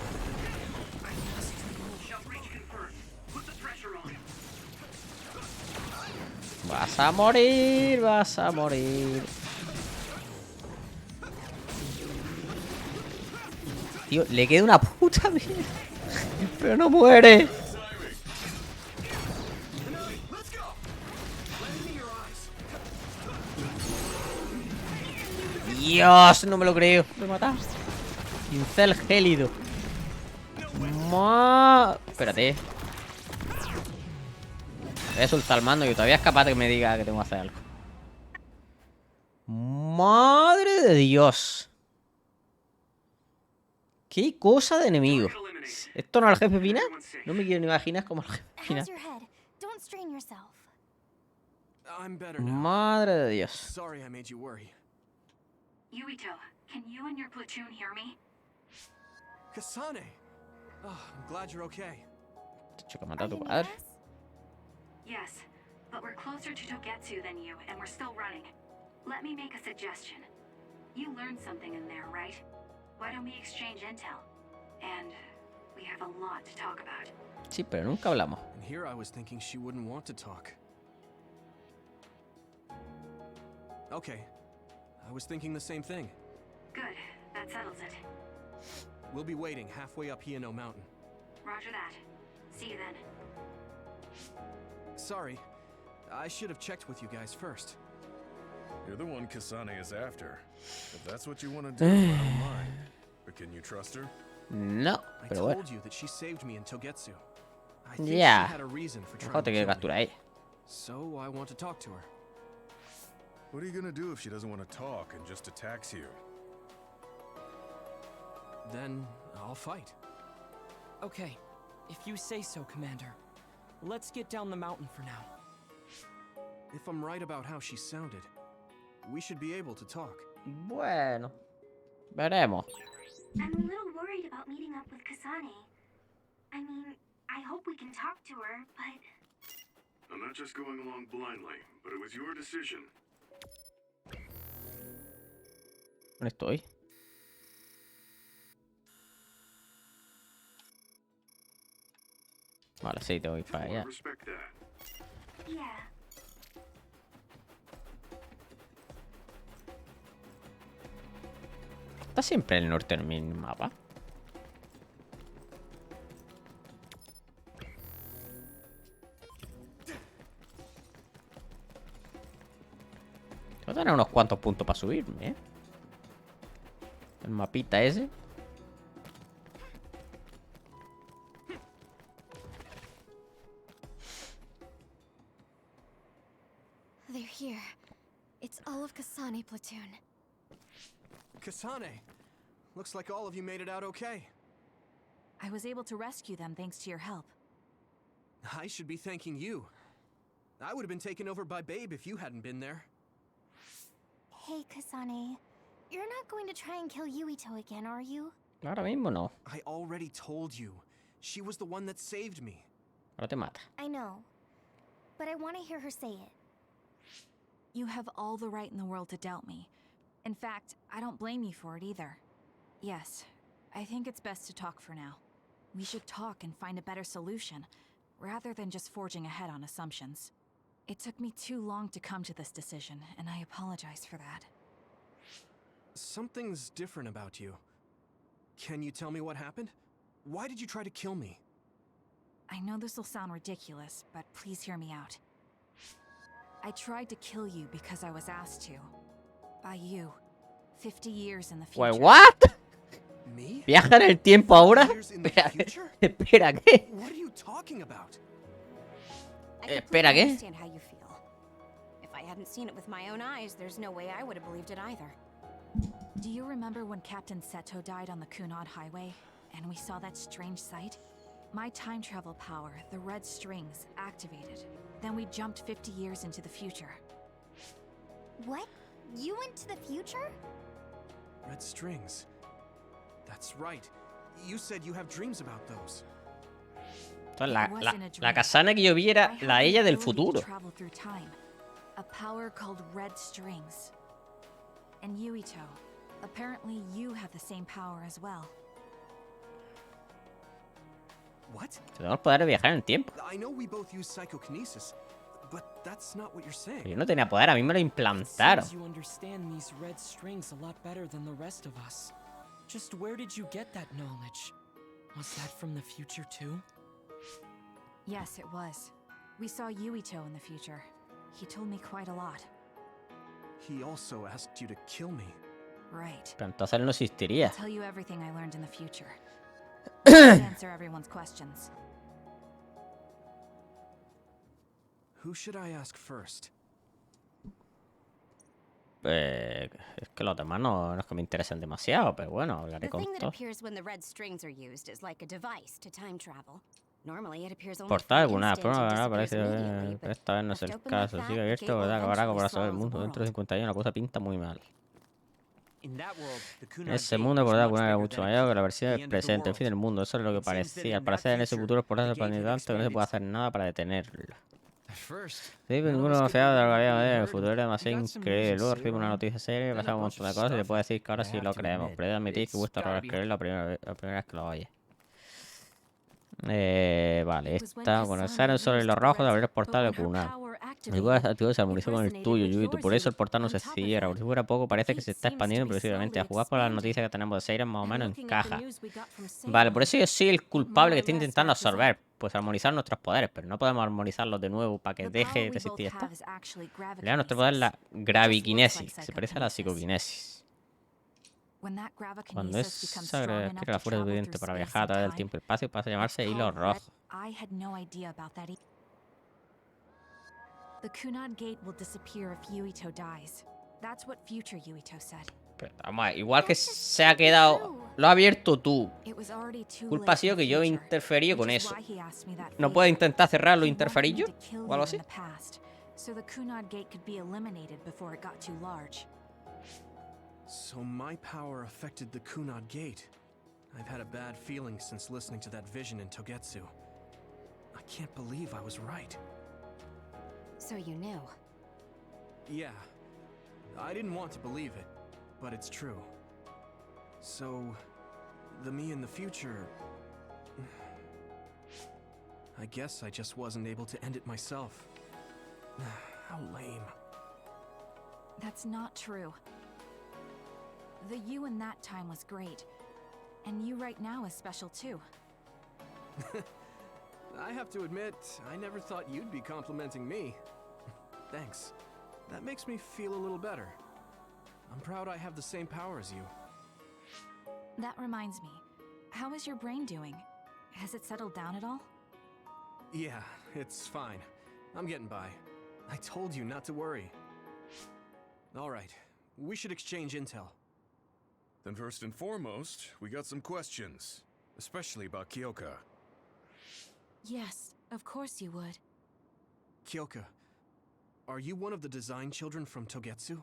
Vas a morir, vas a morir. Tío, le queda una puta mierda. Pero no muere. Dios, no me lo creo. Me he matado. Pincel gélido. Espérate. Voy a soltar el mando y todavía es capaz de que me diga que tengo que hacer algo. Madre de Dios. Qué cosa de enemigo. ¿Esto no es el jefe final? No me quiero ni imaginar como el jefe final. How's your head? Don't strain yourself. I'm better now. Madre de Dios. Sorry I made you worry. Yuito, can you and your platoon hear me? Kasane! Oh, I'm glad you're okay. Te he hecho que matar a Are tu you padre. nervous? Yes, but we're closer to Togetsu than you, and we're still running. Let me make a suggestion. You learned something in there, right? Why don't we exchange intel? And we have a lot to talk about. Sí, pero nunca hablamos. And here I was thinking she wouldn't want to talk. Okay. I was thinking the same thing. Good, that settles it. We'll be waiting halfway up Hiano Mountain. Roger that. See you then. Sorry. I should have checked with you guys first. You're the one Kasane is after. If that's what you want to do, I don't mind. But can you trust her? No, I pero bueno. told you that she saved me in Togetsu. I think Yeah. she had a reason for Mejor trying te to quiero kill me. capturar a ella. So I want to talk to her. What are you gonna do if she doesn't want to talk and just attacks you? Then I'll fight. Okay, if you say so, Commander. Let's get down the mountain for now. If I'm right about how she sounded, we should be able to talk. Bueno. Veremos. I'm a little worried about meeting up with Kasane. I mean, I hope we can talk to her, but... I'm not just going along blindly, but it was your decision. ¿Dónde estoy? Vale, sí, tengo que ir para allá. Respect that. Yeah. ¿Está siempre el norte en mi mapa? Tengo que tener unos cuantos puntos para subirme, ¿eh? El mapita ese. They're here. It's all of Kasane platoon. Kasane! Looks like all of you made it out okay. I was able to rescue them thanks to your help. I should be thanking you. I would have been taken over by Babe if you hadn't been there. Hey, Kasane. You're not going to try and kill Yuito again, are you? Ahora mismo no. I already told you. She was the one that saved me. Ahora te mata. I know. But I want to hear her say it. You have all the right in the world to doubt me. In fact, I don't blame you for it either. Yes, I think it's best to talk for now. We should talk and find a better solution, rather than just forging ahead on assumptions. It took me too long to come to this decision, and I apologize for that. Something's different about you. Can you tell me what happened? Why did you try to kill me? I know this will sound ridiculous, but please hear me out. I tried to kill you because I was asked to. By you. 50 years in the future. Wait, what? Me? ¿Viaja en el tiempo ahora? 50 years in the Espera, future? espera, ¿qué? What are you talking about? Espera, ¿qué? understand how you feel. If I hadn't seen it with my own eyes, there's no way I would have believed it either. Do you remember when Captain Seto died on the Kunad Highway, and we saw that strange sight? My time travel power, the red strings, activated. Then we jumped 50 years into the future. What? You went to the future? Red strings. That's right. You said you have dreams about those. Entonces, la Kasane que yo vi era la ella del futuro. Travel through time. A power called red strings. And Yuito, apparently you have the same power as well. What? Tenemos poder de viajar en el tiempo. I know we both use psychokinesis, but that's not what you're saying. Yo no tenía poder, a mí me lo implantaron. Seems you understand these red strings a lot better than the rest of us. Just where did you get that knowledge? Was that from the future too? Yes, it was. We saw Yuito in the future. He told me quite a lot. He also asked you to kill me. Right. Pero entonces él no existiría. I'll tell you everything I learned in the future. Answer everyone's questions. Who should I ask first? Es que los demás no es que me interesen demasiado, pero bueno, hablaré The con thing that todos. appears when the red strings are used is like a device to time travel. Normally it appears only Portada for an alguna instant forma, and ¿verdad? disappears Parece, immediately, pero but esta vez no es left el open like caso. that, Sigue the abierto, gate will ¿verdad? Acabará eventually para saber el swallow the mundo. Dentro de world. 50 años la cosa pinta muy mal. In that world, the Kunad En ese Gate mundo, was por much alguna era bigger mucho than it mayor que is la at versión the del end of the presente, el world. fin del mundo. Eso es lo que It seems that parecía. in Para that ser en ese future, futuro, por the eso gate had planeta tanto que no se puede hacer nada para detenerlo. At first, Sí, pero none of ninguno us no could fiaba de lo que believe había what we en el heard, futuro era and demasiado we got some increíble. news Luego from recibimos una Seiron, noticia seria, then a pasamos un bunch montón de of cosas y te stuff. puedo decir que ahora I sí have lo to creemos. admit, Pero he de admitir que it's cuesta gotta robar be creer la primera vez que lo oyes. Vale, It was when esta, bueno, Kasane el sobre used los the rojos de red- abrir el but portal de when her Kunal. power El juego activated, activo se armonizó it con el resonated tuyo, with Yuito, yours por eso el and portal no on se top of cierra. that, Por si fuera poco, parece que the se gate está seems to expandiendo be progresivamente. A slowly jugar por las expanding. noticias que tenemos de Seiren, más o And menos looking at the encaja. news we got from Vale, por Seiron, eso yo soy el it culpable que more está or less intentando matches up. absorber, pues armonizar nuestros poderes, pero no podemos armonizarlos de nuevo para que The deje power de we both existir esto. have is actually Le da nuestro poder la gravikinesis. It just works gravikinesis, like que se parece a la psychokinesis. psicoquinesis. When that Cuando gravikinesis becomes esa strong enough adquiere la to fuerza travel suficiente through para space viajar a and través del time, tiempo y espacio, pasa a llamarse it's hilo called red. rojo. I had no idea about that. The Kunad Gate will disappear if Yuito dies. That's what future Yuito said. Pero, vamos a ver, igual que se ha quedado... Lo has abierto tú. It was already too Culpa ha late sido in que the yo he future, interferido which con is eso. why he asked me that ¿No favor. puedo intentar cerrarlo e He interferir wanted yo? me to kill ¿O algo you in así? the past, so the Kunad Gate could be eliminated before it got too large. So my power affected the Kunad Gate. I've had a bad feeling since listening to that vision in Togetsu. I can't believe I was right. So you knew. Yeah. I didn't want to believe it, but it's true. So, the me in the future... I guess I just wasn't able to end it myself. How lame. That's not true. The you in that time was great. And you right now is special too. I have to admit, I never thought you'd be complimenting me. Thanks. That makes me feel a little better. I'm proud I have the same power as you. That reminds me. How is your brain doing? Has it settled down at all? Yeah, it's fine. I'm getting by. I told you not to worry. Alright, we should exchange intel. Then first and foremost, we got some questions. Especially about Kyoka. Yes, of course you would. Kyoka, are you one of the design children from Togetsu?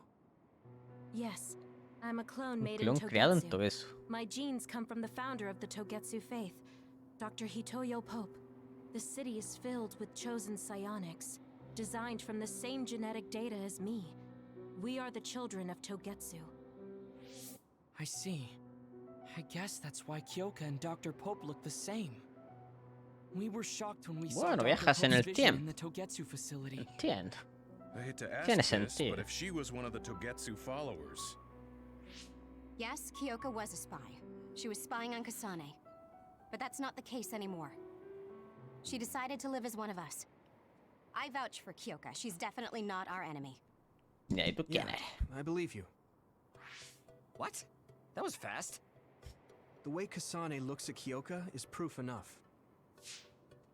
Yes, I'm a clone Un made clon in creado en Togetsu. Togetsu. My genes come from the founder of the Togetsu faith, Dr. Hitoyo Pope. The city is filled with chosen psionics, designed from the same genetic data as me. We are the children of Togetsu. I see. I guess that's why Kyoka and Dr. Pope look the same. We were shocked when we saw Bueno, Dr. viajas en Pope's el vision in tiempo. the Togetsu facility. Entiendo. I hate to Tiene ask this, sentido. but if she was one of the Togetsu followers, Yes, Kyoka was a spy. She was spying on Kasane. But that's not the case anymore. She decided to live as one of us. I vouch for Kyoka. She's definitely not our enemy. ¿Y ahí tú quién eres? I believe you. What? That was fast. The way Kasane looks at Kyoka is proof enough.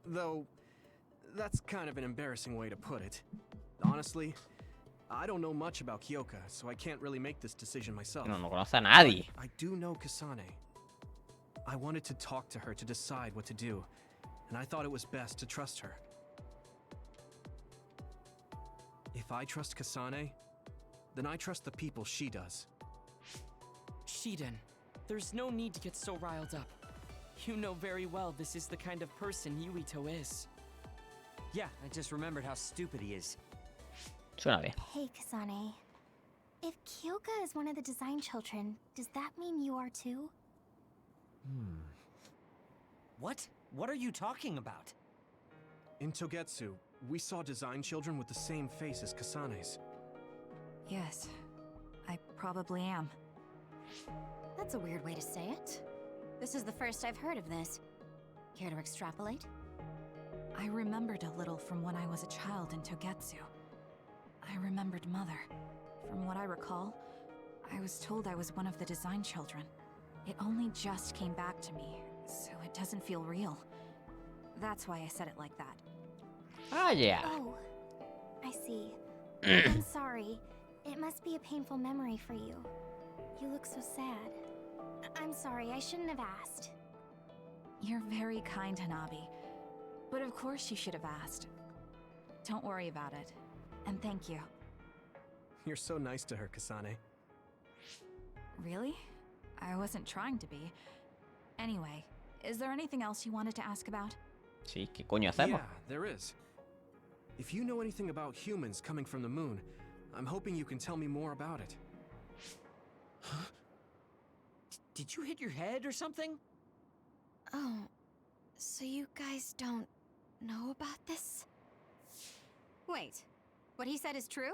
Though, that's kind of an embarrassing way to put it. Honestly, I don't know much about Kyoka, so I can't really make this decision myself. No conoce a nadie. I do know Kasane. I wanted to talk to her to decide what to do, and I thought it was best to trust her. If I trust Kasane, then I trust the people she does. Shiden, there's no need to get so riled up. You know very well this is the kind of person Yuito is. Yeah, I just remembered how stupid he is. Suena bien. Hey, Kasane. If Kyoka is one of the design children, does that mean you are too? What? What are you talking about? In Togetsu, we saw design children with the same face as Kasane's. Yes, I probably am. That's a weird way to say it. This is the first I've heard of this. Care to extrapolate? I remembered a little from when I was a child in Togetsu. I remembered Mother. From what I recall, I was told I was one of the design children. It only just came back to me, so it doesn't feel real. That's why I said it like that. Ah, yeah. Oh, I see. I'm sorry. It must be a painful memory for you. You look so sad. I'm sorry, I shouldn't have asked. You're very kind, Hanabi. But of course you should have asked. Don't worry about it. And thank you. You're so nice to her, Kasane. Really? I wasn't trying to be. Anyway, is there anything else you wanted to ask about? Sí, ¿qué coño hacemos? Yeah, there is. If you know anything about humans coming from the moon, I'm hoping you can tell me more about it. Huh? Did you hit your head or something? Oh, so you guys don't know about this? Wait, what he said is true?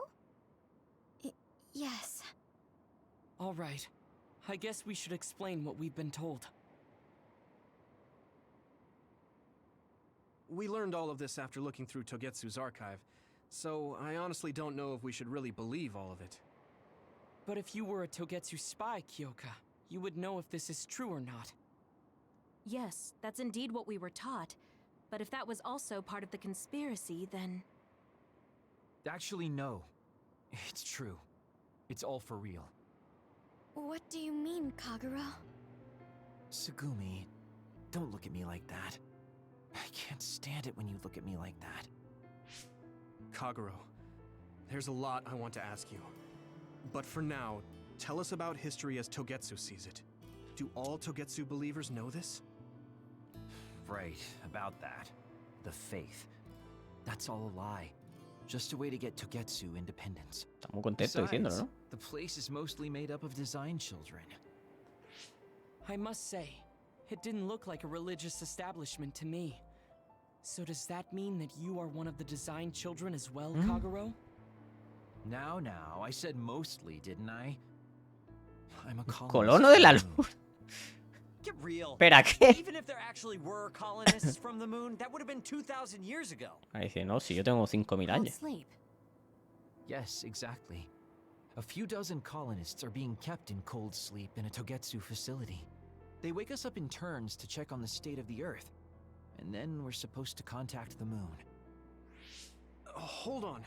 Yes. All right. I guess we should explain what we've been told. We learned all of this after looking through Togetsu's archive, so I honestly don't know if we should really believe all of it. But if you were a Togetsu spy, Kyoka, you would know if this is true or not. Yes, that's indeed what we were taught. But if that was also part of the conspiracy, then... Actually, no. It's true. It's all for real. What do you mean, Kagura? Tsugumi, don't look at me like that. I can't stand it when you look at me like that. Kaguro, there's a lot I want to ask you. But for now, tell us about history as Togetsu sees it. Do all Togetsu believers know this? Right, about that. The faith. That's all a lie. Just a way to get Togetsu independence. Está muy contento diciéndolo, ¿no? The place is mostly made up of design children. I must say, it didn't look like a religious establishment to me. So does that mean that you are one of the design children as well, Kaguro? Now, I said mostly, didn't I? I'm a Colono de la luz. Get real. Espera, ¿qué? Even if there actually were colonists from the moon, that would have been 2,000 years ago. Ahí dice, no, si yo tengo 5.000 años. Sleep. Yes, exactly. A few dozen colonists are being kept in cold sleep in a Togetsu facility. They wake us up in turns to check on the state of the Earth. And then we're supposed to contact the moon. Hold on.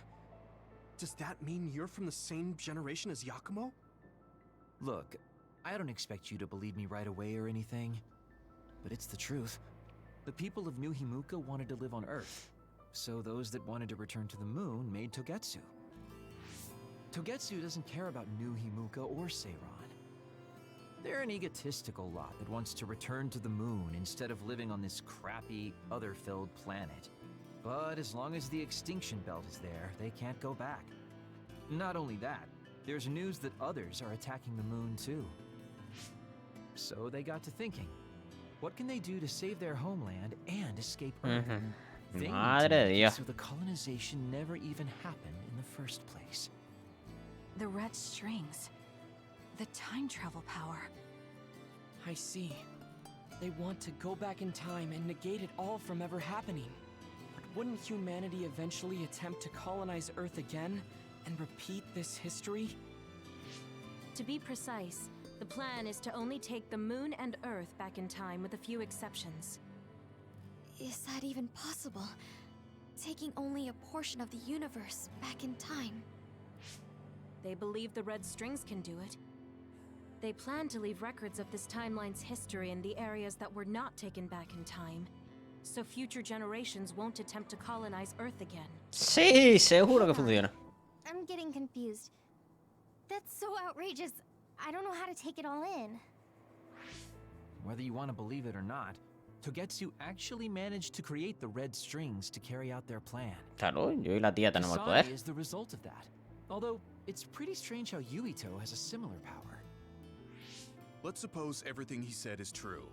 Does that mean you're from the same generation as Yakumo? Look, I don't expect you to believe me right away or anything, but it's the truth. The people of New Himuka wanted to live on Earth, so those that wanted to return to the moon made Togetsu. Togetsu doesn't care about New Himuka or Seiran. They're an egotistical lot that wants to return to the moon instead of living on this crappy, other-filled planet. But as long as the extinction belt is there, they can't go back. Not only that, there's news that others are attacking the moon too. So they got to thinking, what can they do to save their homeland and escape Earth? They need to make it so the colonization never even happened in the first place. The red strings. The time travel power. I see. They want to go back in time and negate it all from ever happening. But wouldn't humanity eventually attempt to colonize Earth again and repeat this history? To be precise, the plan is to only take the moon and Earth back in time with a few exceptions. Is that even possible? Taking only a portion of the universe back in time. They believe the red strings can do it. They plan to leave records of this timeline's history in the areas that were not taken back in time, so future generations won't attempt to colonize Earth again. Sí, seguro que funciona. I'm getting confused. That's so outrageous. I don't know how to take it all in. Whether you want to believe it or not, Togetsu actually managed to create the red strings to carry out their plan. Claro, yo y la tía tenemos el poder. Fase is the result of that. Although, it's pretty strange how Yuito has a similar power. Let's suppose everything he said is true.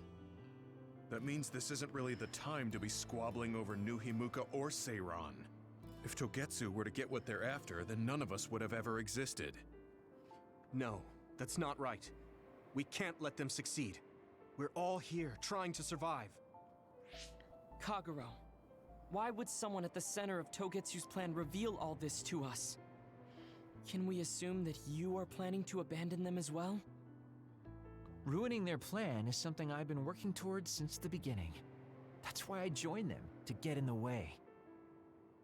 That means this isn't really the time to be squabbling over New Himuka or Seiran. If Togetsu were to get what they're after, then none of us would have ever existed. No, that's not right. We can't let them succeed. We're all here, trying to survive. Kagero, why would someone at the center of Togetsu's plan reveal all this to us? Can we assume that you are planning to abandon them as well? Ruining their plan is something I've been working towards since the beginning. That's why I joined them, to get in the way.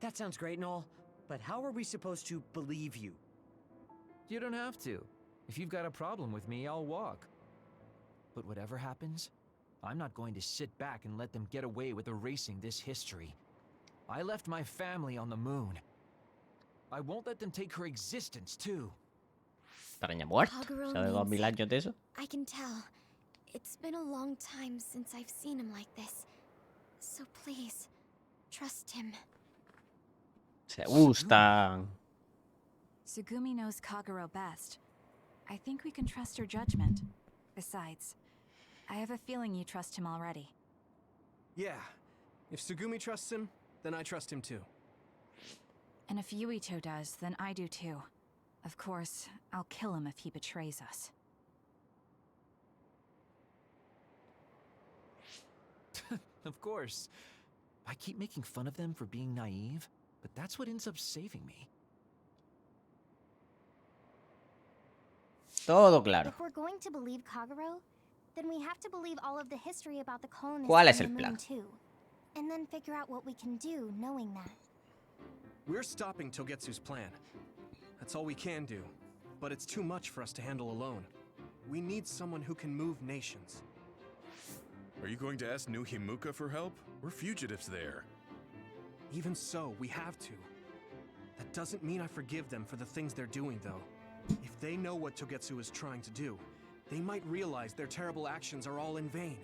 That sounds great and all, but how are we supposed to believe you? You don't have to. If you've got a problem with me, I'll walk. But whatever happens, I'm not going to sit back and let them get away with erasing this history. I left my family on the moon. I won't let them take her existence, too. Araña muerto. O sea, de 2000 años de eso. I can tell. It's been a long time since I've seen him like this. So please, trust him. Se gustan. Tsugumi knows Kagero best. I think we can trust her judgment. Besides, I have a feeling you trust him already. Yeah. If Tsugumi trusts him, then I trust him too. And if Yuito does, then I do too. Of course, I'll kill him if he betrays us. Of course. I keep making fun of them for being naive, but that's what ends up saving me. Todo claro. If we're going to believe Kagero, then we have to believe all of the history about the colonists ¿Cuál es on el the plan? moon too. And then figure out what we can do knowing that. We're stopping Togetsu's plan. That's all we can do. But it's too much for us to handle alone. We need someone who can move nations. Are you going to ask New Himuka for help? We're fugitives there. Even so, we have to. That doesn't mean I forgive them for the things they're doing, though. If they know what Togetsu is trying to do, they might realize their terrible actions are all in vain.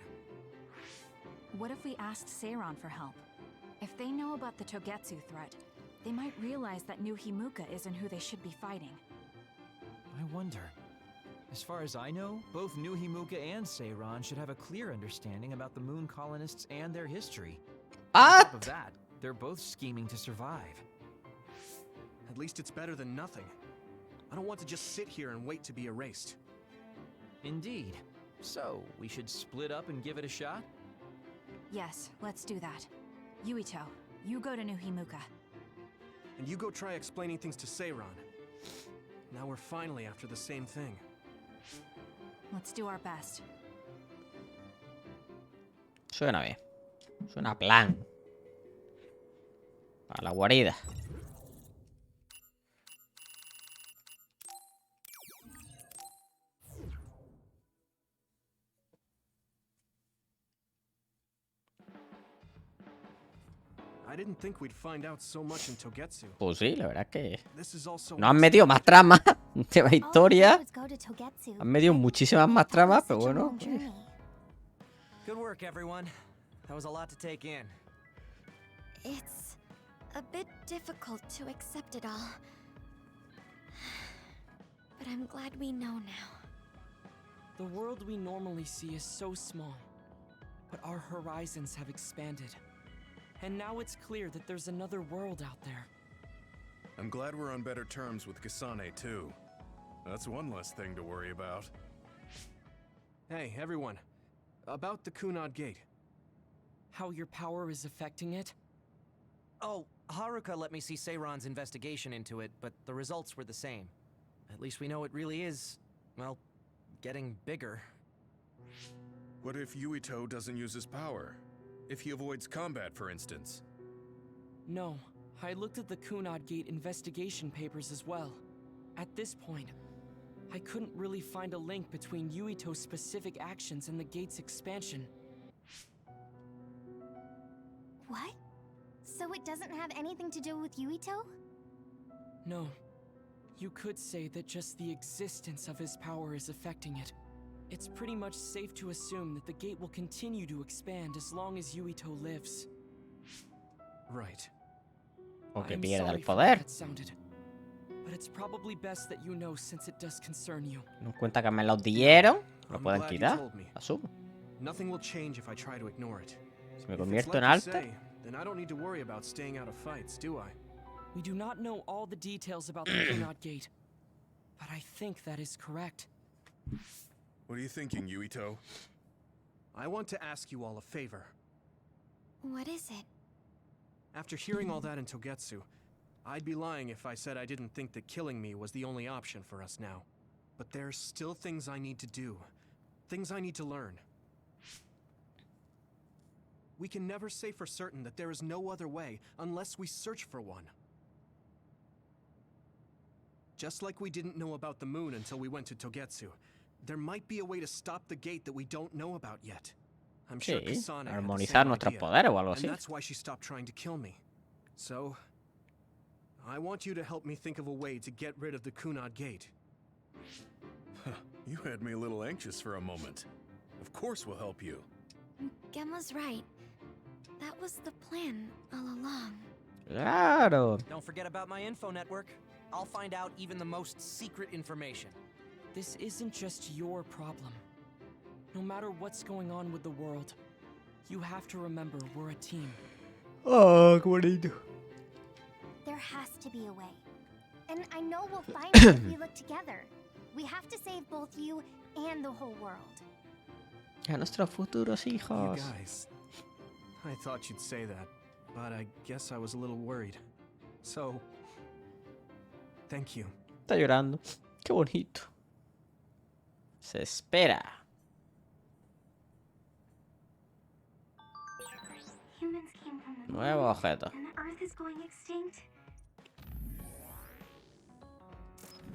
What if we asked Seiran for help? If they know about the Togetsu threat, they might realize that New Himuka isn't who they should be fighting. I wonder. As far as I know, both New Himuka and Seiran should have a clear understanding about the moon colonists and their history. On top of that, they're both scheming to survive. At least it's better than nothing. I don't want to just sit here and wait to be erased. Indeed. So, we should split up and give it a shot? Yes, let's do that. Yuito, you go to New Himuka. And you go try explaining things to Seiran. Now we're finally after the same thing. Let's do our best. Suena bien. Suena a plan. A la guarida. I didn't think we'd find out so much in Togetsu. Pues sí, la verdad es que This is also no han metido más tramas. Tema All I historia. did was go to Togetsu. Han metido muchísimas más tramas, pero Such a bueno. long journey. Good work, everyone. That was a lot to take in. It's a bit difficult to accept it all. But I'm glad we know now. The world we normally see is so small, but our horizons have expanded. And now it's clear that there's another world out there. I'm glad we're on better terms with Kasane, too. That's one less thing to worry about. Hey, everyone. About the Kunad Gate. How your power is affecting it? Oh, Haruka let me see Seiron's investigation into it, but the results were the same. At least we know it really is, well, getting bigger. What if Yuito doesn't use his power? If he avoids combat, for instance? No, I looked at the Kunad Gate investigation papers as well. At this point, I couldn't really find a link between Yuito's specific actions and the gate's expansion. What? So it doesn't have anything to do with Yuito? No. You could say that just the existence of his power is affecting it. It's pretty much safe to assume that the gate will continue to expand as long as Yuito lives. Right. O que I'm pierda sorry el for how poder. that sounded, but it's probably best that you know since it does concern you. Nos cuenta que me los dieron. Lo I'm pueden glad you quitar. told me. Asumo. Nothing will change if I try to ignore it. Si me If it's convierto en like you alta. say, then I don't need to worry about staying out of fights, do I? We do not know all the details about the Kunad Gate, but I think that is correct. What are you thinking, Yuito? I want to ask you all a favor. What is it? After hearing all that in Togetsu, I'd be lying if I said I didn't think that killing me was the only option for us now. But there's still things I need to do. Things I need to learn. We can never say for certain that there is no other way unless we search for one. Just like we didn't know about the moon until we went to Togetsu, there might be a way to stop the gate that we don't know about yet. I'm sure Sí, Kasane had the armonizar same nuestros idea, poderes o algo and así. that's why she stopped trying to kill me. So, I want you to help me think of a way to get rid of the Kunad Gate. You had me a little anxious for a moment. Of course we'll help you. Gemma's right. That was the plan all along. Claro. Don't forget about my info network. I'll find out even the most secret information. This isn't just your problem. No matter what's going on with the world, you have to remember we're a team. Oh, qué bonito. There has to be a way. And I know we'll find it if we look together. We have to save both you and the whole world. A nuestros futuros You hijos. guys, I thought you'd say that, but I guess I was a little worried. So, thank you. Está llorando. Qué bonito. Se espera. Humans came from the Nuevo moon, objeto. and the Earth is going extinct.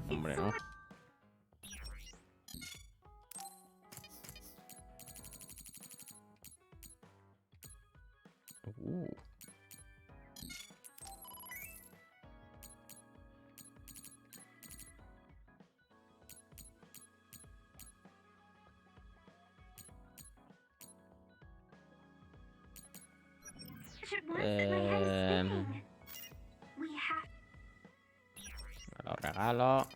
Hombre, no. It was that my head is spinning. We have Me lo regalo.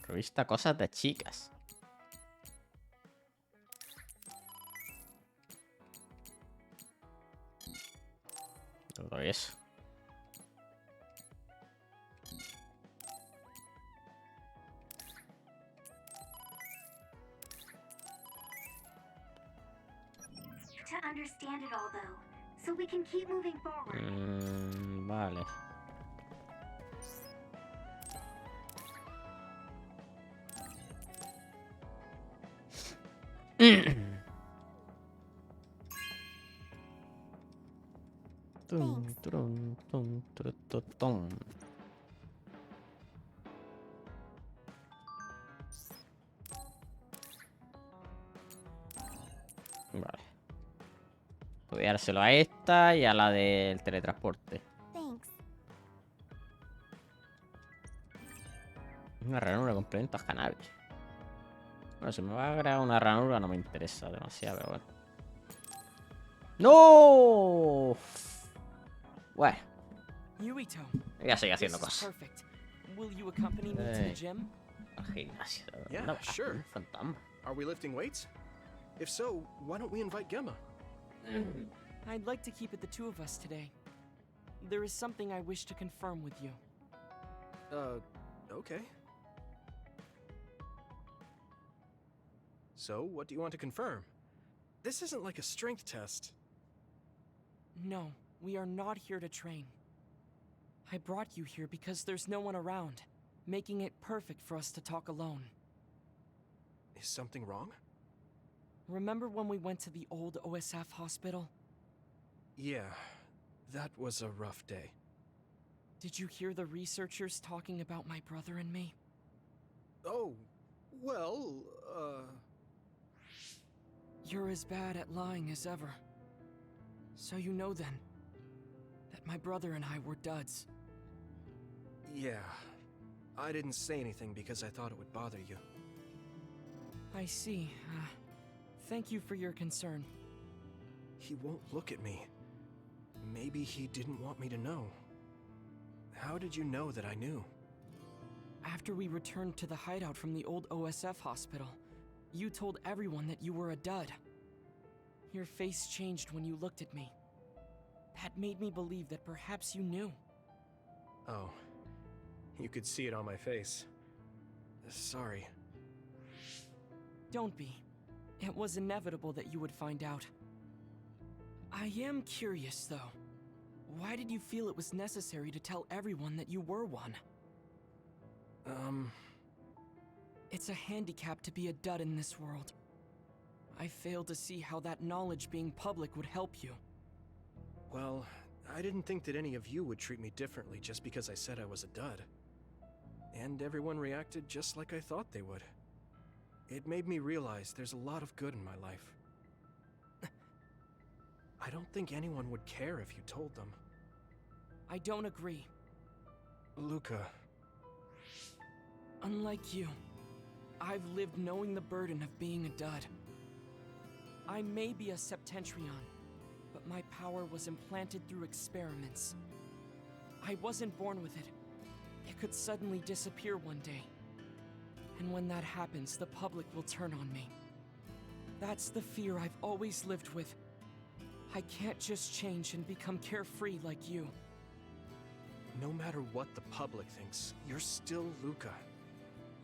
Revista Cosas de Chicas. Todo eso. to understand it all, though. so we can keep moving forward. Vale. Tum, turum, tum, turu, tu, tum. Vale. Voy a dárselo a esta y a la del teletransporte. Thanks. Una ranura complementa cannabis. Bueno, si me va a agregar una ranura no me interesa demasiado, pero bueno. ¡No! Bueno, Yuito, voy a seguir this haciendo is cosas. perfect. Will you accompany me to the gym? Al gimnasio. Yeah, No, sure. un fantasma. Are we lifting weights? If so, why don't we invite Gemma? I'd like to keep it the two of us today. There is something I wish to confirm with you. Okay. So, what do you want to confirm? This isn't like a strength test. No, we are not here to train. I brought you here because there's no one around, making it perfect for us to talk alone. Is something wrong? Remember when we went to the old OSF hospital? Yeah, that was a rough day. Did you hear the researchers talking about my brother and me? Oh, well, You're as bad at lying as ever. So you know then, that my brother and I were duds. yeah. I didn't say anything because I thought it would bother you. I see. Thank you for your concern. He won't look at me. Maybe he didn't want me to know. How did you know that I knew? After we returned to the hideout from the old OSF hospital, you told everyone that you were a dud. Your face changed when you looked at me. That made me believe that perhaps you knew. Oh. You could see it on my face. Sorry. Don't be. It was inevitable that you would find out. I am curious, though. Why did you feel it was necessary to tell everyone that you were one? It's a handicap to be a dud in this world. I fail to see how that knowledge being public would help you. Well, I didn't think that any of you would treat me differently just because I said I was a dud. And everyone reacted just like I thought they would. It made me realize there's a lot of good in my life. I don't think anyone would care if you told them. I don't agree. Luca. Unlike you, I've lived knowing the burden of being a dud. I may be a Septentrion, but my power was implanted through experiments. I wasn't born with it. It could suddenly disappear one day. And when that happens, the public will turn on me. That's the fear I've always lived with. I can't just change and become carefree like you. No matter what the public thinks, you're still Luca.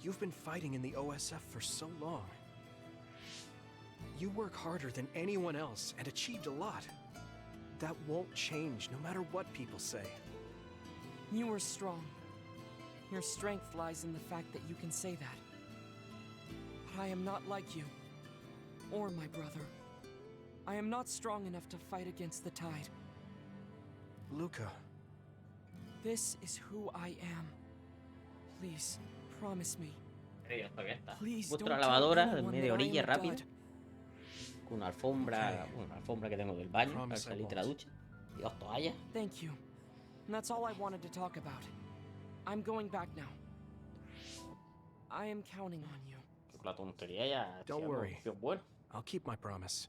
You've been fighting in the OSF for so long. You work harder than anyone else and achieved a lot. That won't change no matter what people say. You are strong. Your strength lies in the fact that you can say that. But I am not like you, or my brother. I am not strong enough to fight against the tide. Luca. This is who I am. Please, promise me. Please Busco don't la tell lavadora en anyone medio that I orilla am a rápida. dud. Con una alfombra, Okay. una alfombra que tengo del baño para Promise I salir de la won't. ducha. Y dos toallas. Thank you. And that's all I wanted to talk about. I'm going back now. I am counting on you. La tontería ya. Don't tío, worry. tío, bueno. I'll keep my promise.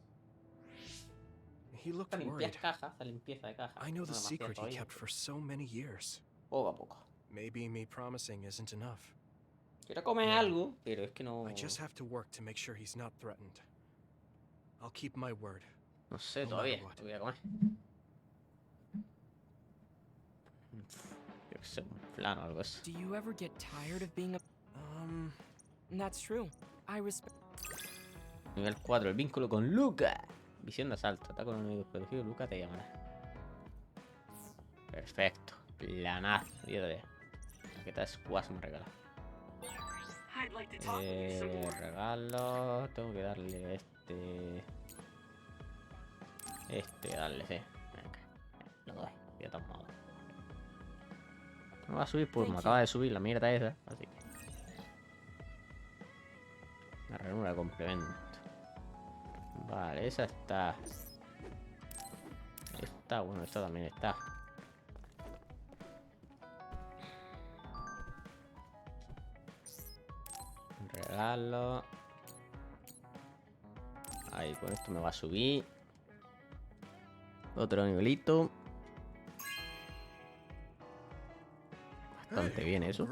He looked Esta worried. limpieza de caja, esta limpieza de caja. I know no the demasiado secret he todavía. kept for so many years. Poco a poco. Maybe me promising isn't enough. Quiero comer algo, pero es que no. I just have to work to make sure he's not threatened. I'll keep my word. No sé no todavía. matter what. Te voy a comer. Yo que sé, un flan o algo así. Do you ever get tired of being a... That's true. I respect... Nivel 4, el vínculo con Luca. Visión de asalto. Ataca con un enemigo protegido. Luca te llamará. Perfecto. Planazo. 10 de 10. ¿Qué tal squash me regala? Regalo. Tengo que darle darle, sí. Venga. Lo doy. De todos modos. No va a subir, pues me acaba de subir la mierda esa. Así que. La ranura de complemento. Vale, esa está. Esta, bueno, esta también está. Un regalo. Ahí, con esto me va a subir. Otro nivelito. Bastante bien eso.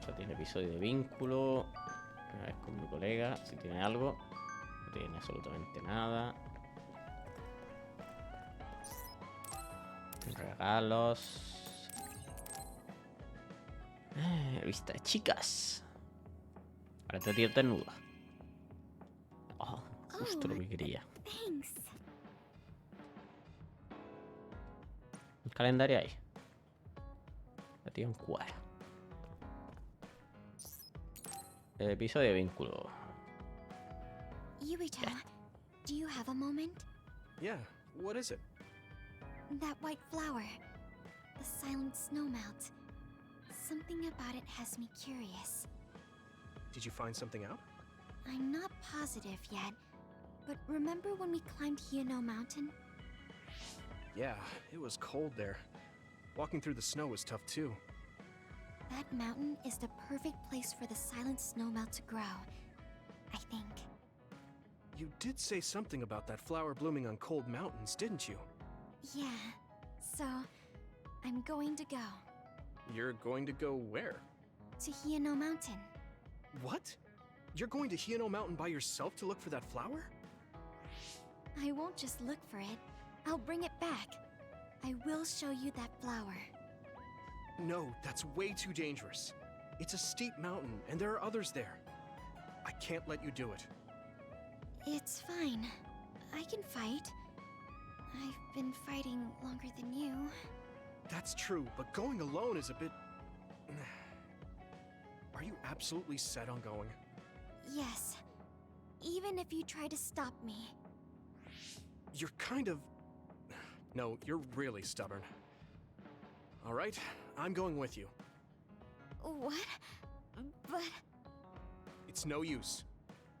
Ya tiene episodio de vínculo. Una vez con mi colega, si tiene algo. No tiene absolutamente nada. Regalos. Vista de chicas. Ahora te tiro desnuda. Oh, justo lo que quería. El calendario ahí. La tío en cuadra. El episodio de vínculo. Yuito, do you have a moment? Yeah, what is it? That white flower. The silent snowmelt. Something about it has me curious. Did you find something out? I'm not positive yet, but remember when we climbed Yuito Mountain? Yeah, it was cold there. Walking through the snow was tough too. That mountain is the perfect place for the silent snowmelt to grow, I think. You did say something about that flower blooming on cold mountains, didn't you? Yeah, so I'm going to go. You're going to go where? To Yuito Mountain. What? You're going to Yuito Mountain by yourself to look for that flower? I won't just look for it. I'll bring it back. I will show you that flower. No, that's way too dangerous. It's a steep mountain, and there are others there. I can't let you do it. It's fine. I can fight. I've been fighting longer than you. That's true, but going alone is a bit... Are you absolutely set on going? Yes. Even if you try to stop me. You're kind of... No, you're really stubborn. All right, I'm going with you. What? But... It's no use.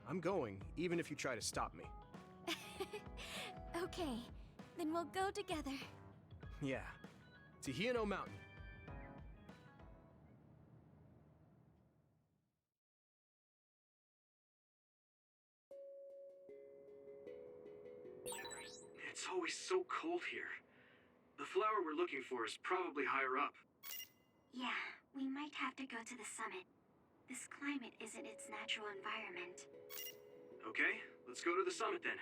I'm going, even if you try to stop me. Okay, then we'll go together. Yeah, to Yuito Mountain. It's always so cold here. The flower we're looking for is probably higher up. Yeah, we might have to go to the summit. This climate isn't its natural environment. Okay, let's go to the summit then.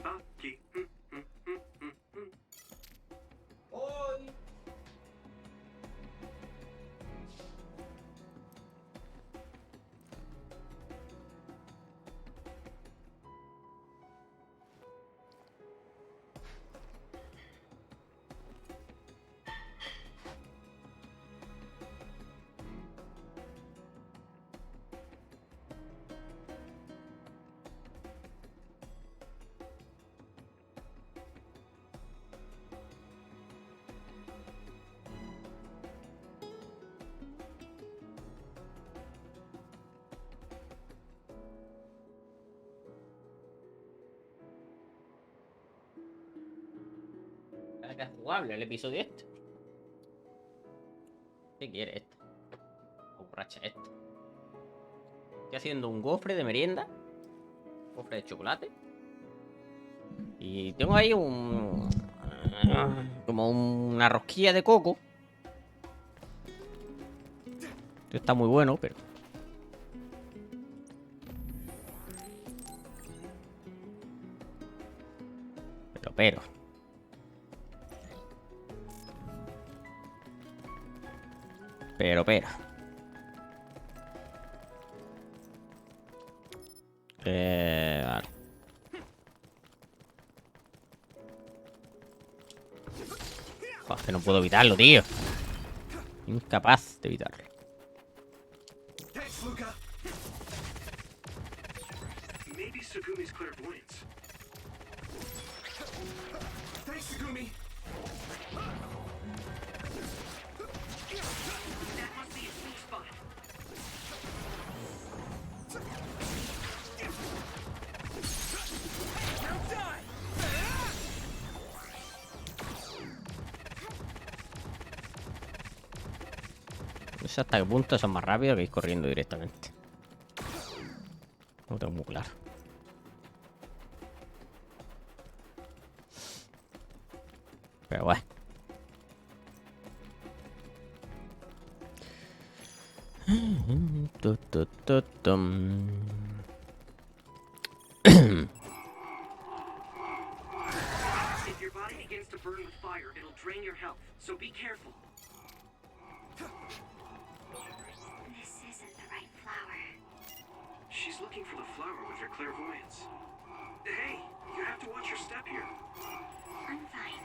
Aquí. Que es jugable el episodio este. ¿Qué quiere esto? Borracha esto. Estoy haciendo un gofre de merienda. Gofre de chocolate. Y tengo ahí como una rosquilla de coco. Esto está muy bueno, pero... Pero... Vale. Joder, que no puedo evitarlo, tío. Incapaz de evitarlo. Thanks, Luca. Maybe Sugumi's clairvoyance. Thanks, Sugumi. That must be a sweet spot. No sé hasta qué punto son más rápidos que ir corriendo directamente. No lo tengo muy claro. Pero bueno. If your body begins to burn with fire, it'll drain your health, so be careful. This isn't the right flower. She's looking for the flower with her clairvoyance. Hey, you have to watch your step here. I'm fine.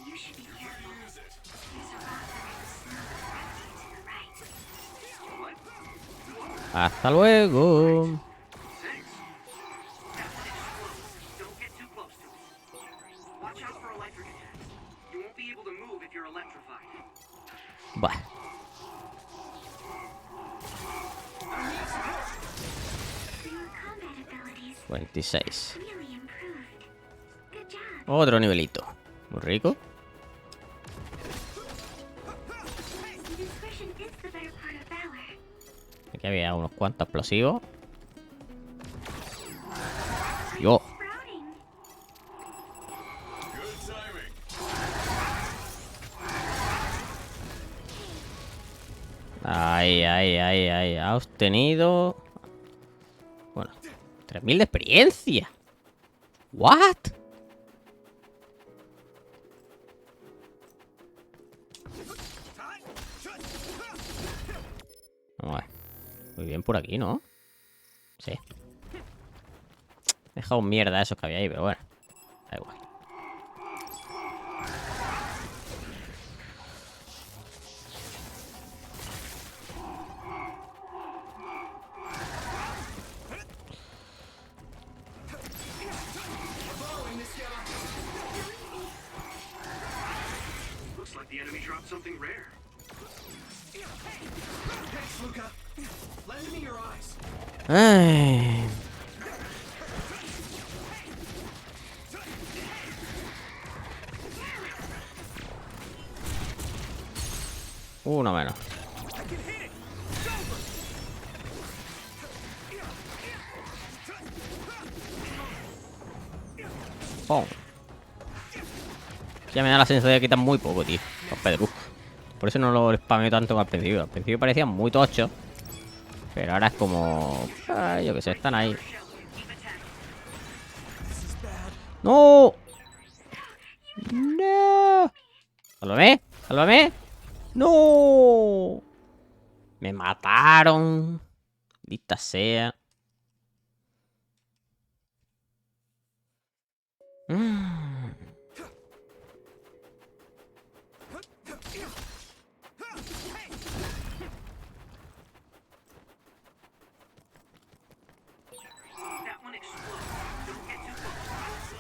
You should be careful. There's a rock behind the snow directly to the right. What? Hasta luego. Thanks. That one is close. Don't get too close to it. Watch out for electric attacks. You won't be able to move if you're electrified. Bah. Your combat abilities 26. really improved. Good job. Otro nivelito. Muy rico. Discretion is the better part of valor. Aquí había unos cuantos explosivos. Yo. Sprouting. Good timing. Ay. Ha obtenido... Bueno, 3000 de experiencia. ¿What? Vamos a ver. Muy bien por aquí, ¿no? Sí. He dejado mierda esos que había ahí, pero bueno. Da igual. Looks like the enemy dropped something rare. Thanks, Luca. Lend me your eyes. Ay. Uno menos. ¡Pum! Ya me da la sensación de que quitan muy poco, tío. Los pedruscos. Por eso no lo spameo tanto como al principio. Al principio parecían muy tochos. Pero ahora es como... Ay, yo qué sé, están ahí. ¡No! ¡No! ¡Sálvame! ¡Sálvame! ¡No! Me mataron. Lista sea. That one explodes. Don't get too close.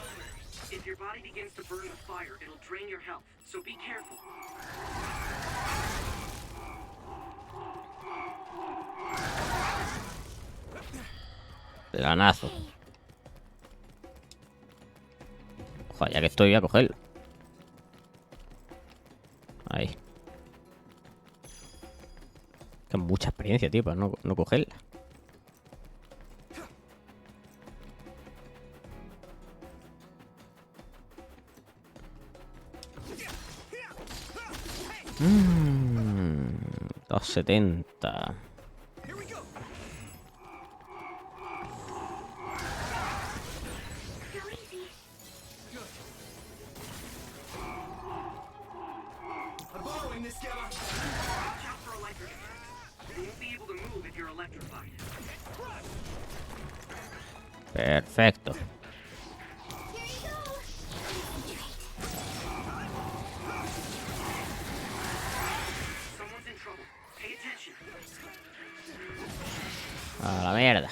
If your body begins to burn with fire, it'll drain your health, so be careful. Planazo. Joder, ya que estoy, voy a cogerlo. Ahí. Que es mucha experiencia, tío, para no cogerla. 70. Perfecto. A la mierda.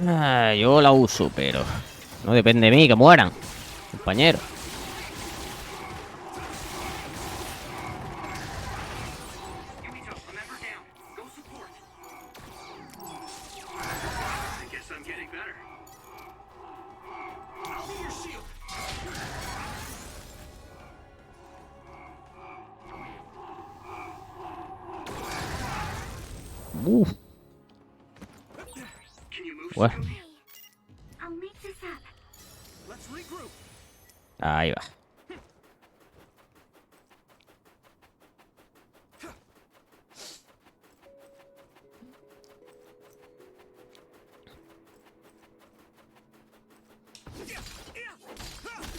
Ah, yo la uso, pero no depende de mí que mueran, compañero. Bueno. Ahí va.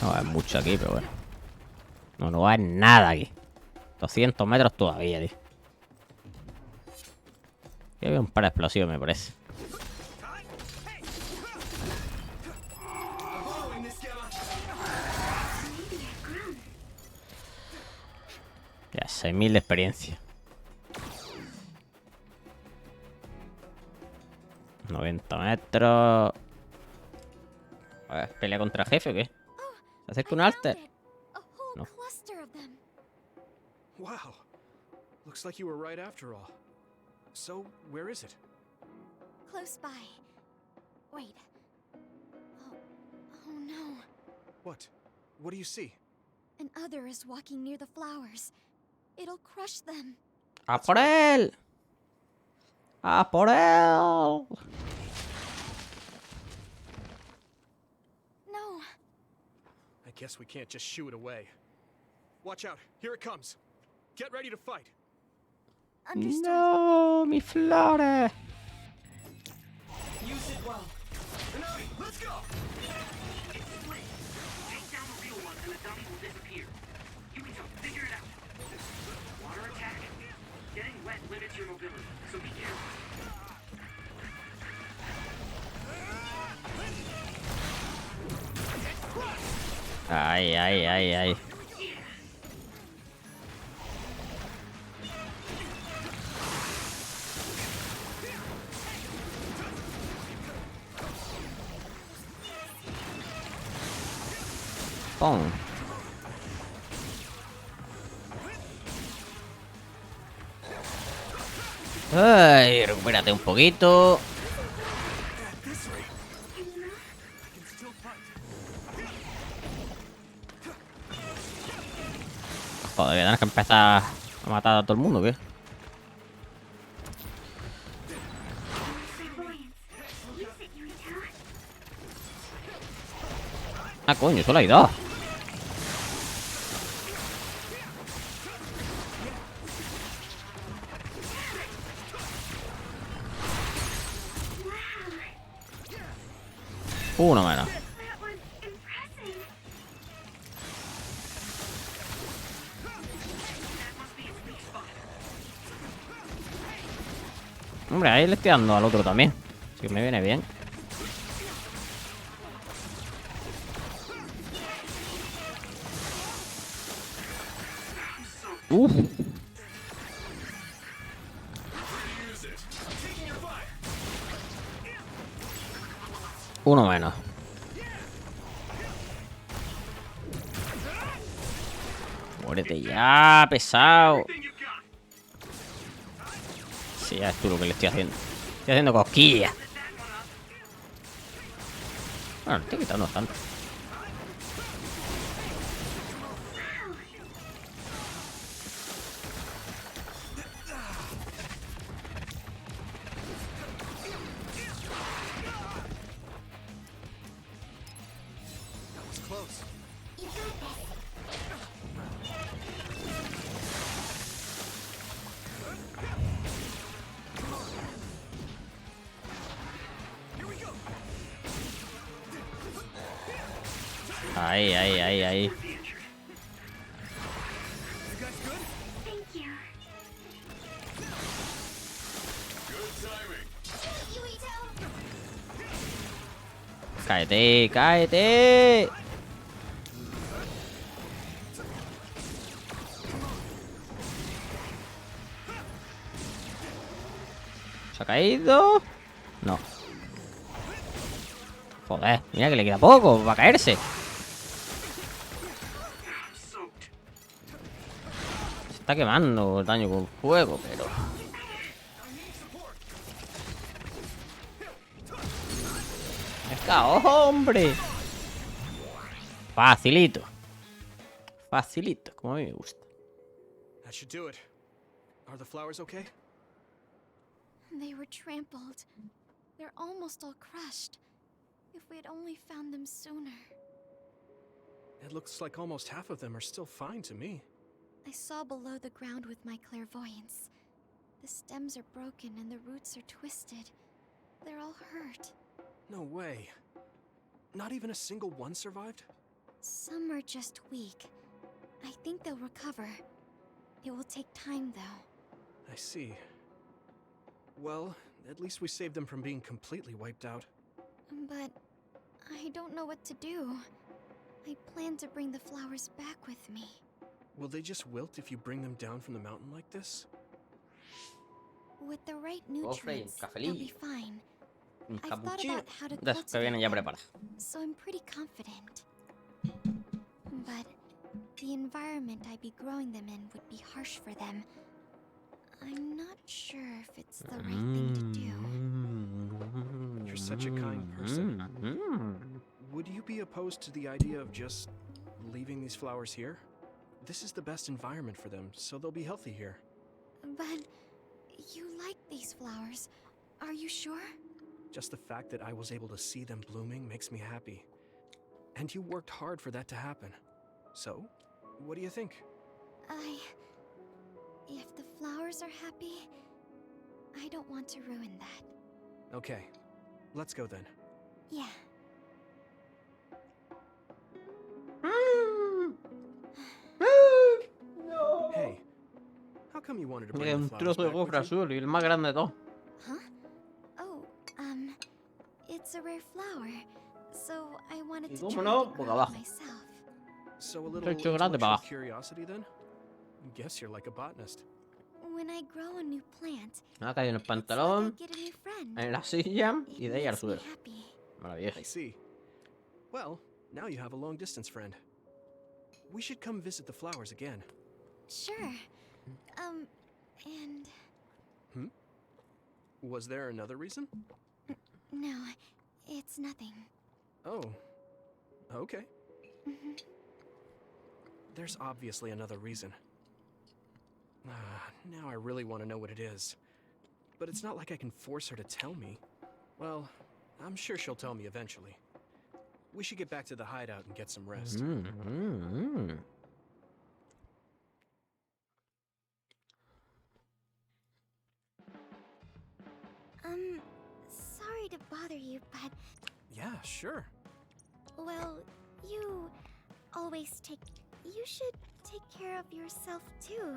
No es mucho aquí, pero bueno. No hay nada aquí. 200 metros todavía, tío. Aquí había un par de explosiones, me parece. Ya, 6000 de experiencia. 90 metros. A ver, ¿pelea contra jefe o qué? ¿Se acerca un alter? No. Wow. Looks like you were right after all. So, where is it? Close by. Wait. Oh no. What? What do you see? An other is walking near the flowers. It'll crush them. ¡A por él! ¡A por él! No. I guess we can't just shoo it away. Watch out. Here it comes. Get ready to fight. Understood. No, mis flores. Use it well. Let's go. It's split. Take down the real one and the dummy will disappear. Yuito, figure it out. Water attack. Getting wet limits your mobility, so be careful. Ay, ay, ay, ay. ¡Pum! Ay, recupérate un poquito. Joder, voy a tener que empezar a matar a todo el mundo, ¿qué? Ah, coño, solo hay dos. Uno menos. Hombre, ahí le estoy dando al otro también. Así que me viene bien. Uno menos. Muérete ya, pesado. Sí, ya es tú lo que le estoy haciendo. Estoy haciendo cosquillas. Bueno, le estoy quitando bastante. Ahí, ahí, ahí, ahí. You guys good? Thank you. Yuito! Cáete, cáete. ¿Se ha caído? No. Joder, mira que le queda poco, va a caerse. Se está quemando el daño con fuego, pero... ¡Hombre! Facilito. Facilito, como a mí me gusta. That should do it. Are the flowers okay? They were trampled. They're almost all crushed. If we had only found them sooner. It looks like almost half of them are still fine to me. I saw below the ground with my clairvoyance. The stems are broken and the roots are twisted. They're all hurt. No way. Not even a single one survived? Some are just weak. I think they'll recover. It will take time, though. I see. Well, at least we saved them from being completely wiped out. But I don't know what to do. I plan to bring the flowers back with me. Will they just wilt if you bring them down from the mountain like this? With the right Cofre y un nutrients, they'll be cafelillo. fine. Un I've thought capuchino. about how to De esos que cultivate vienen ya them, preparados. so I'm pretty confident. But the environment I'd be growing them in would be harsh for them. I'm not sure if it's the right thing to do. You're such a kind person. Would you be opposed to the idea of just leaving these flowers here? This is the best environment for them, so they'll be healthy here. But you like these flowers. Are you sure? Just the fact that I was able to see them blooming makes me happy. And you worked hard for that to happen. So, what do you think? If the flowers are happy, I don't want to ruin that. Okay, let's go then. Yeah. Hey, how come you wanted to Mira, bring un the flowers trozo de back gofre with you? azul y el más grande de todos. Huh? Oh, it's a rare flower, so I wanted Y to cómo try no, to boca grow it abajo. myself. So a little Hecho grande para intellectual abajo. curiosity then? Guess you're like a botanist. When I grow a new plant, Ha caído en el it's like I pantalón, get a new friend. en la silla y It de ahí al makes me suelo. happy. Maravilloso. I see. Well, now you have a long-distance friend. We should come visit the flowers again. Sure. And Was there another reason? no, it's nothing. Oh, okay. Mhm. There's obviously another reason. Now I really want to know what it is. But it's not like I can force her to tell me. Well, I'm sure she'll tell me eventually. We should get back to the hideout and get some rest. Sorry to bother you, but, Yeah, sure. well, you always you should take care of yourself too.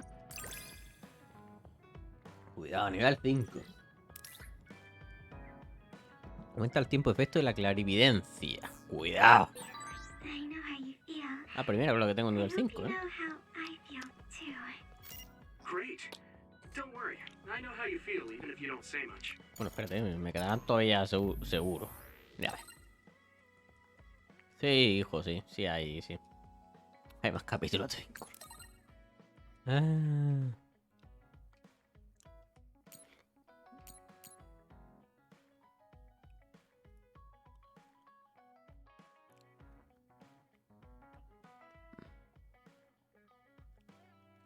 Cuidado, nivel 5. Aumenta el tiempo de efecto de la clarividencia. Cuidado. I know how you feel. Ah, primero lo que tengo en I nivel hope 5, you ¿eh? know how I feel too. Great. Don't worry. I know how you feel, even if you don't say much. Bueno, espérate, me quedarán todavía seguro. Ya ves. Sí, hijo, sí. Sí, hay, sí. Hay más capítulos de vínculo.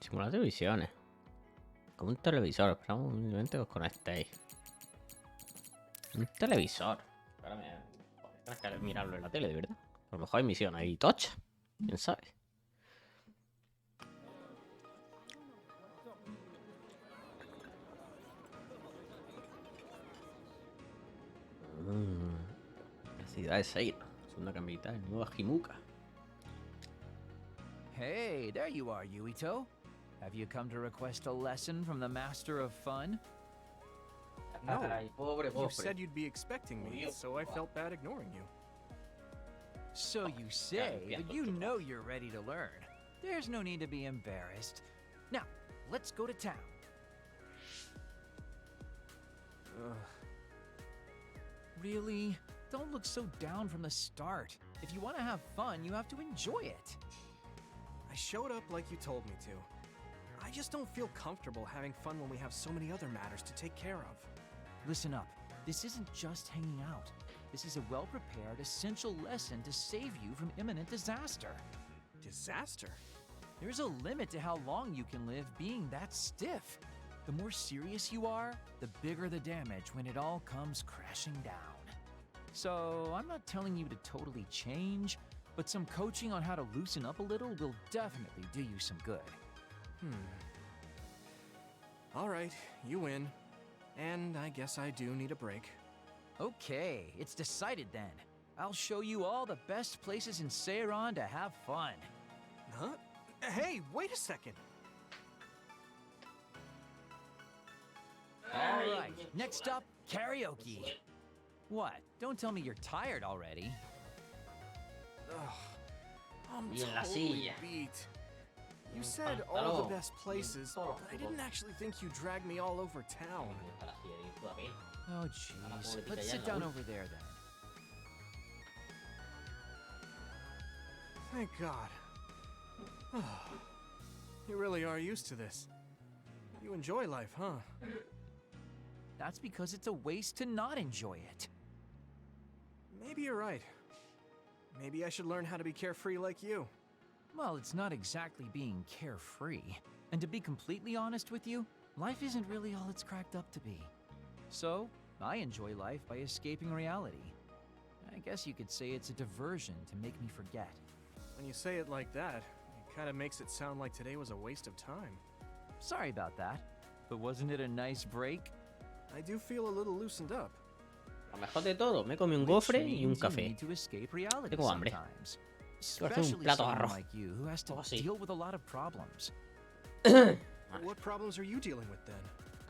Simular televisiones. Como un televisor. Esperamos humildemente que os conectéis. Un televisor. Ahora tienes que mirarlo en la tele, de verdad. A lo mejor hay misión ahí tocha. ¿Quién sabe? La ciudad de Seira. Segunda capital, nueva Himuka. Hey, there you are, Yuito. Have you come to request a lesson from the Master of Fun? No. Ay, pobre, You pobre. said you'd be expecting me, so I felt bad ignoring you. So you say, but you know you're ready to learn. There's no need to be embarrassed. Now, let's go to town. Really? Don't look so down from the start. If you want to have fun, you have to enjoy it. I showed up like you told me to. I just don't feel comfortable having fun when we have so many other matters to take care of. Listen up. This isn't just hanging out. This is a well-prepared, essential lesson to save you from imminent disaster. Disaster? There's a limit to how long you can live being that stiff. The more serious you are, the bigger the damage when it all comes crashing down. So, I'm not telling you to totally change, but some coaching on how to loosen up a little will definitely do you some good. All right, you win. And I guess I do need a break. Okay, it's decided then. I'll show you all the best places in Seiron to have fun. Huh? Hey, wait a second. All right, next up, karaoke. What? Don't tell me you're tired already. Ugh, I'm Y en la totally silla. beat. You said all the best places, but I didn't actually think you dragged me all over town. Oh, jeez. Let's sit down over there then. Thank God. You really are used to this. You enjoy life, huh? That's because it's a waste to not enjoy it. Maybe you're right. Maybe I should learn how to be carefree like you. Well, it's not exactly being carefree. And to be completely honest with you, life isn't really all it's cracked up to be. So, I enjoy life by escaping reality. I guess you could say it's a diversion to make me forget. When you say it like that, it kind of makes it sound like today was a waste of time. Sorry about that, but wasn't it a nice break? I do feel a little loosened up. Lo mejor de todo, me comí un Which gofre y un means you café. need to escape reality Tengo hambre. sometimes. Quiero hacer un Especially plato de someone arroz. like you who has to Algo así. deal with a lot of problems. What problems are you dealing with then?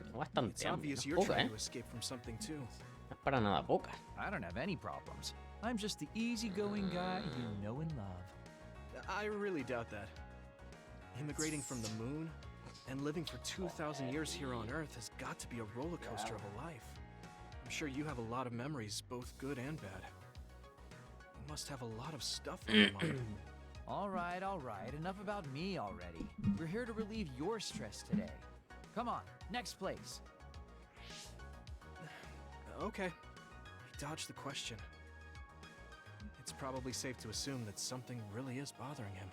Tengo bastante It's hambre. obvious No you're es poca, trying to escape from something too. No es para nada poca. I don't have any problems. I'm just the easygoing guy you know and love. I really doubt that. Immigrating from the moon and living for 2,000 years here on Earth has got to be a roller coaster of a life. I'm sure you have a lot of memories, both good and bad. You must have a lot of stuff on your mind. All right, enough about me already. We're here to relieve your stress today. Come on, next place. Okay. I dodged the question. It's probably safe to assume that something really is bothering him.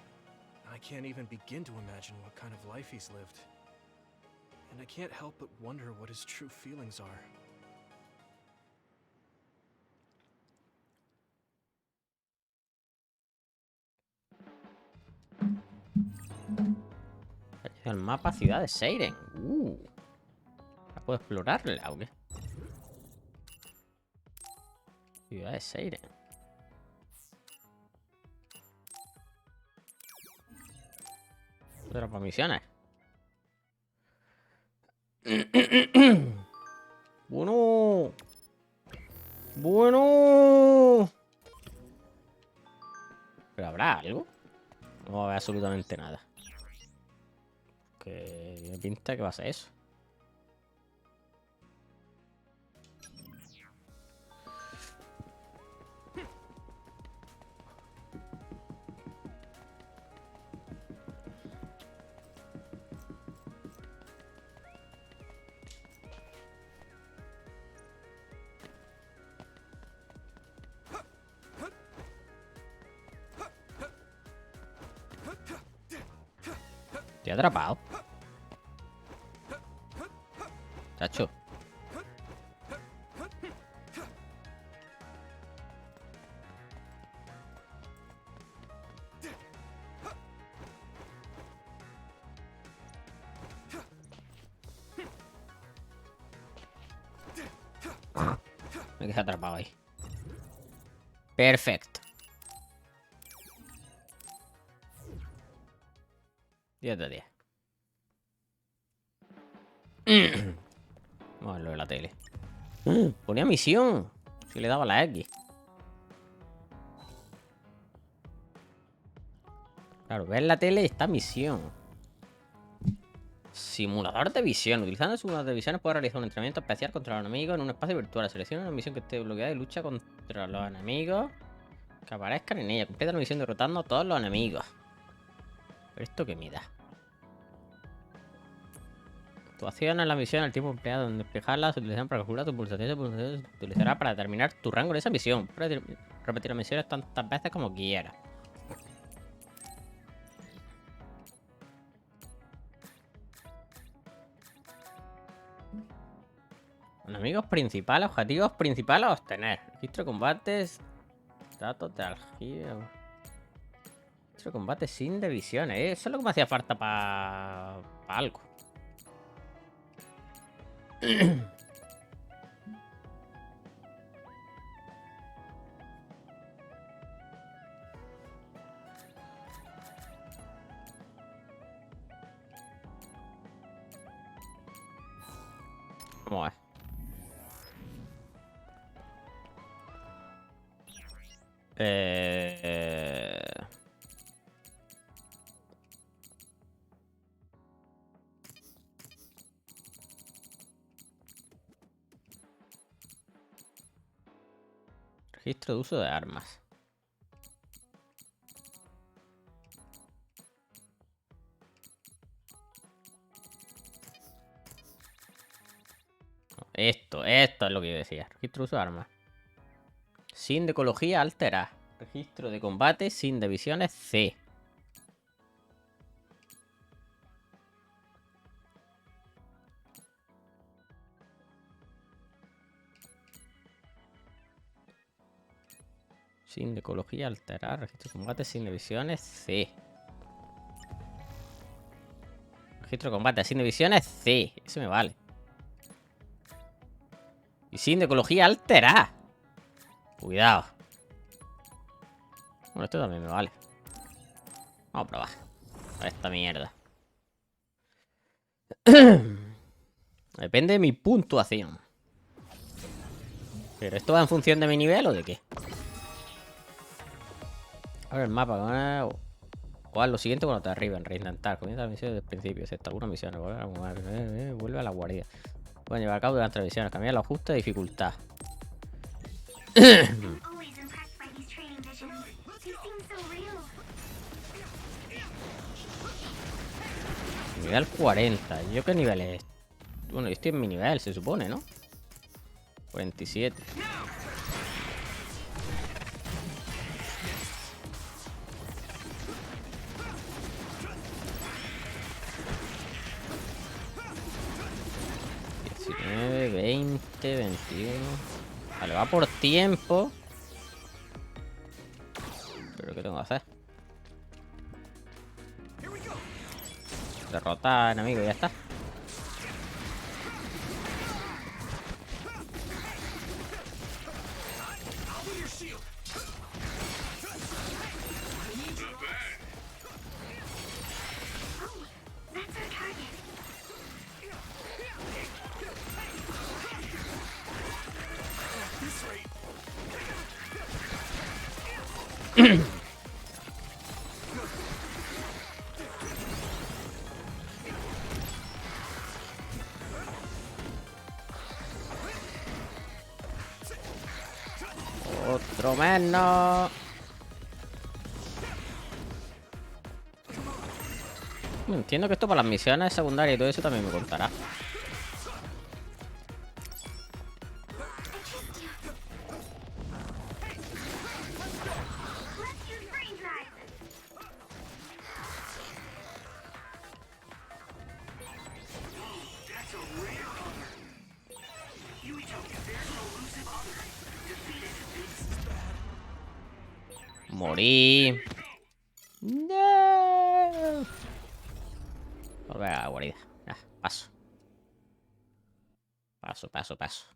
I can't even begin to imagine what kind of life he's lived. And I can't help but wonder what his true feelings are. El mapa ciudad de Seiren. ¿La puedo explorarla o qué? Ciudad de Seiren. Pero para misiones. Bueno. Bueno. ¿Pero habrá algo? No va a haber absolutamente nada. Que me pinta que va a ser eso. Estoy atrapado. Chacho. Me quedé atrapado ahí. Perfecto. 10 de 10. Vamos a ver lo de la tele. Ponía misión. Si le daba la X. Claro, ver la tele está misión. Simulador de visión. Utilizando el simulador de visiones puedes realizar un entrenamiento especial contra los enemigos en un espacio virtual. Selecciona una misión que esté bloqueada y lucha contra los enemigos que aparezcan en ella. Completa la misión derrotando a todos los enemigos. ¿Pero esto qué me da? Actuación en la misión, el tiempo empleado en despejarla se utilizará para calcular tu pulsación. Se utilizará para determinar tu rango en esa misión. Puedes repetir las misiones tantas veces como quieras. Enemigos principales, objetivos principales a obtener. Registro de combates. Datos de algía. Registro de combate sin divisiones. Eso es lo que me hacía falta para algo. Vamos a ver. Registro de uso de armas. No, esto es lo que yo decía. Registro de uso de armas. Sin de ecología altera. Registro de combate sin divisiones C. Sin de ecología alterar. Registro de combate sin divisiones C. Registro de combate sin divisiones C. Eso me vale. Y sin de ecología alterar. Cuidado. Bueno, esto también me vale. Vamos a probar. A esta mierda. Depende de mi puntuación. ¿Pero esto va en función de mi nivel o de qué? A ver el mapa. O haz lo siguiente cuando te arriben. Reintentar. Comienza la misión desde el principio. Excepto algunas misiones. Vuelve a la guarida. Pueden llevar a cabo durante las misiones. Cambiar el ajuste de dificultad. Nivel 40. ¿Yo qué nivel es? Bueno, yo estoy en mi nivel, se supone, ¿no? 47. ...19, 20, 21... Vale, va por tiempo. ¿Pero qué tengo que hacer? Derrotar enemigo y ya está. Otro menos. Entiendo que esto para las misiones secundarias y todo eso también me contará. Morí. No. Volver a la guarida. Ah, paso. Paso.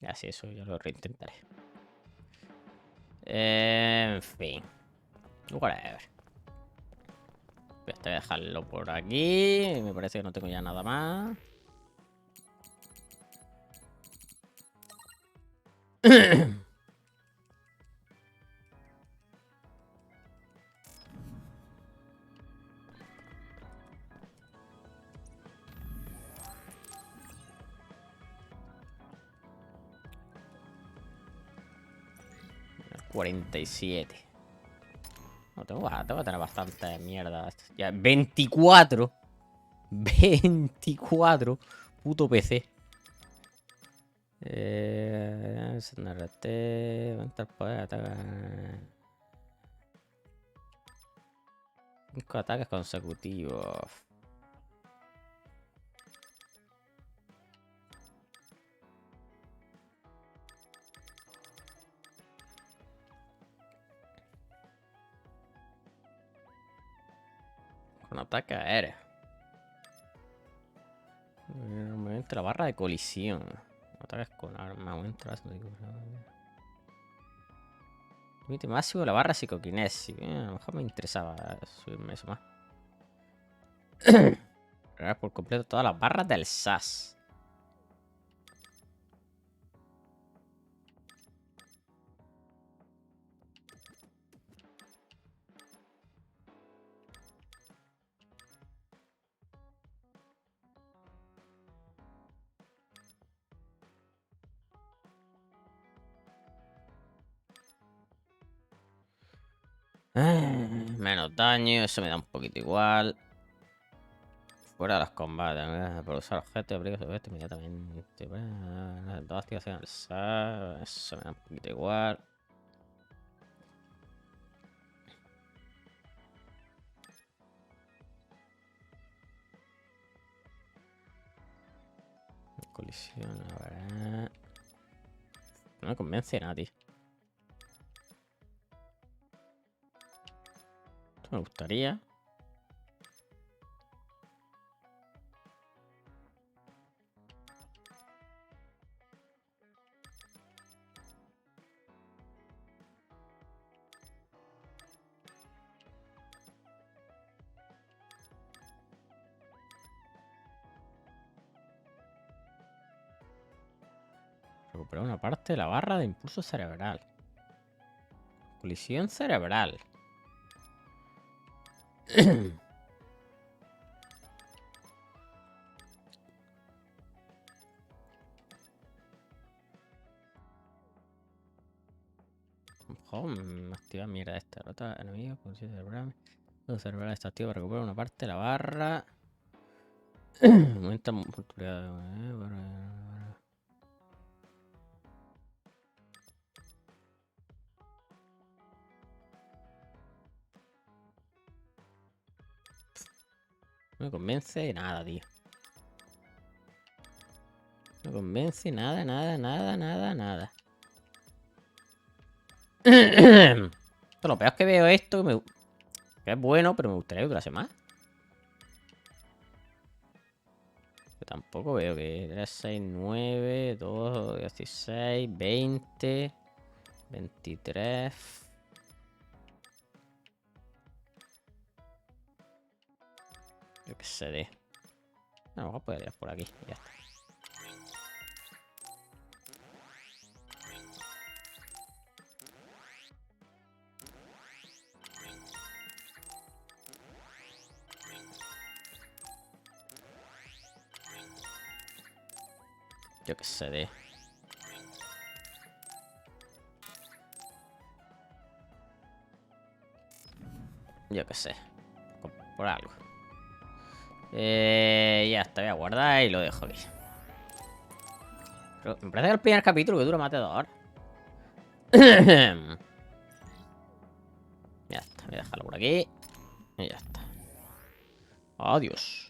Ya sí, eso yo lo reintentaré. En fin. Whatever. Voy a dejarlo por aquí. Me parece que no tengo ya nada más. $47. No, tengo que tener bastante mierda. Ya, 24. 24. Puto PC. SNRT. Aumentar poder, ataque. 5 ataques consecutivos. Con ataque aéreo. Aumenta la barra de colisión. Ataques con arma. Aumenta la... Límite máximo de la barra psicoquinesis. A lo mejor me interesaba subirme eso más. Cargar por completo todas las barras del SAS. Menos daño, eso me da un poquito igual. Fuera de los combates, por usar objetos, abrigos de esto inmediatamente. Dos activaciones al SAR, eso me da un poquito igual. Colisión, a ver. No me convence nada, tío. Esto me gustaría. Recuperar una parte de la barra de impulso cerebral. Colisión cerebral. Activa mierda esta. Rota enemigo. Colisión cerebral. Colisión cerebral está activo para recuperar una parte de la barra. Aumenta no me convence nada, tío. No me convence nada. Lo peor es que veo esto, que es bueno, pero me gustaría que durase más. Yo tampoco veo que 3, 6, 9, 2, 16, 20, 23... Yo qué sé de... A lo mejor puede ir por aquí y ya está. Yo qué sé de... Yo qué sé. Por algo. Ya está, voy a guardar y lo dejo aquí. Pero me parece que el primer capítulo que dura más de 2 horas. Ya está, voy a dejarlo por aquí. Y ya está. Adiós.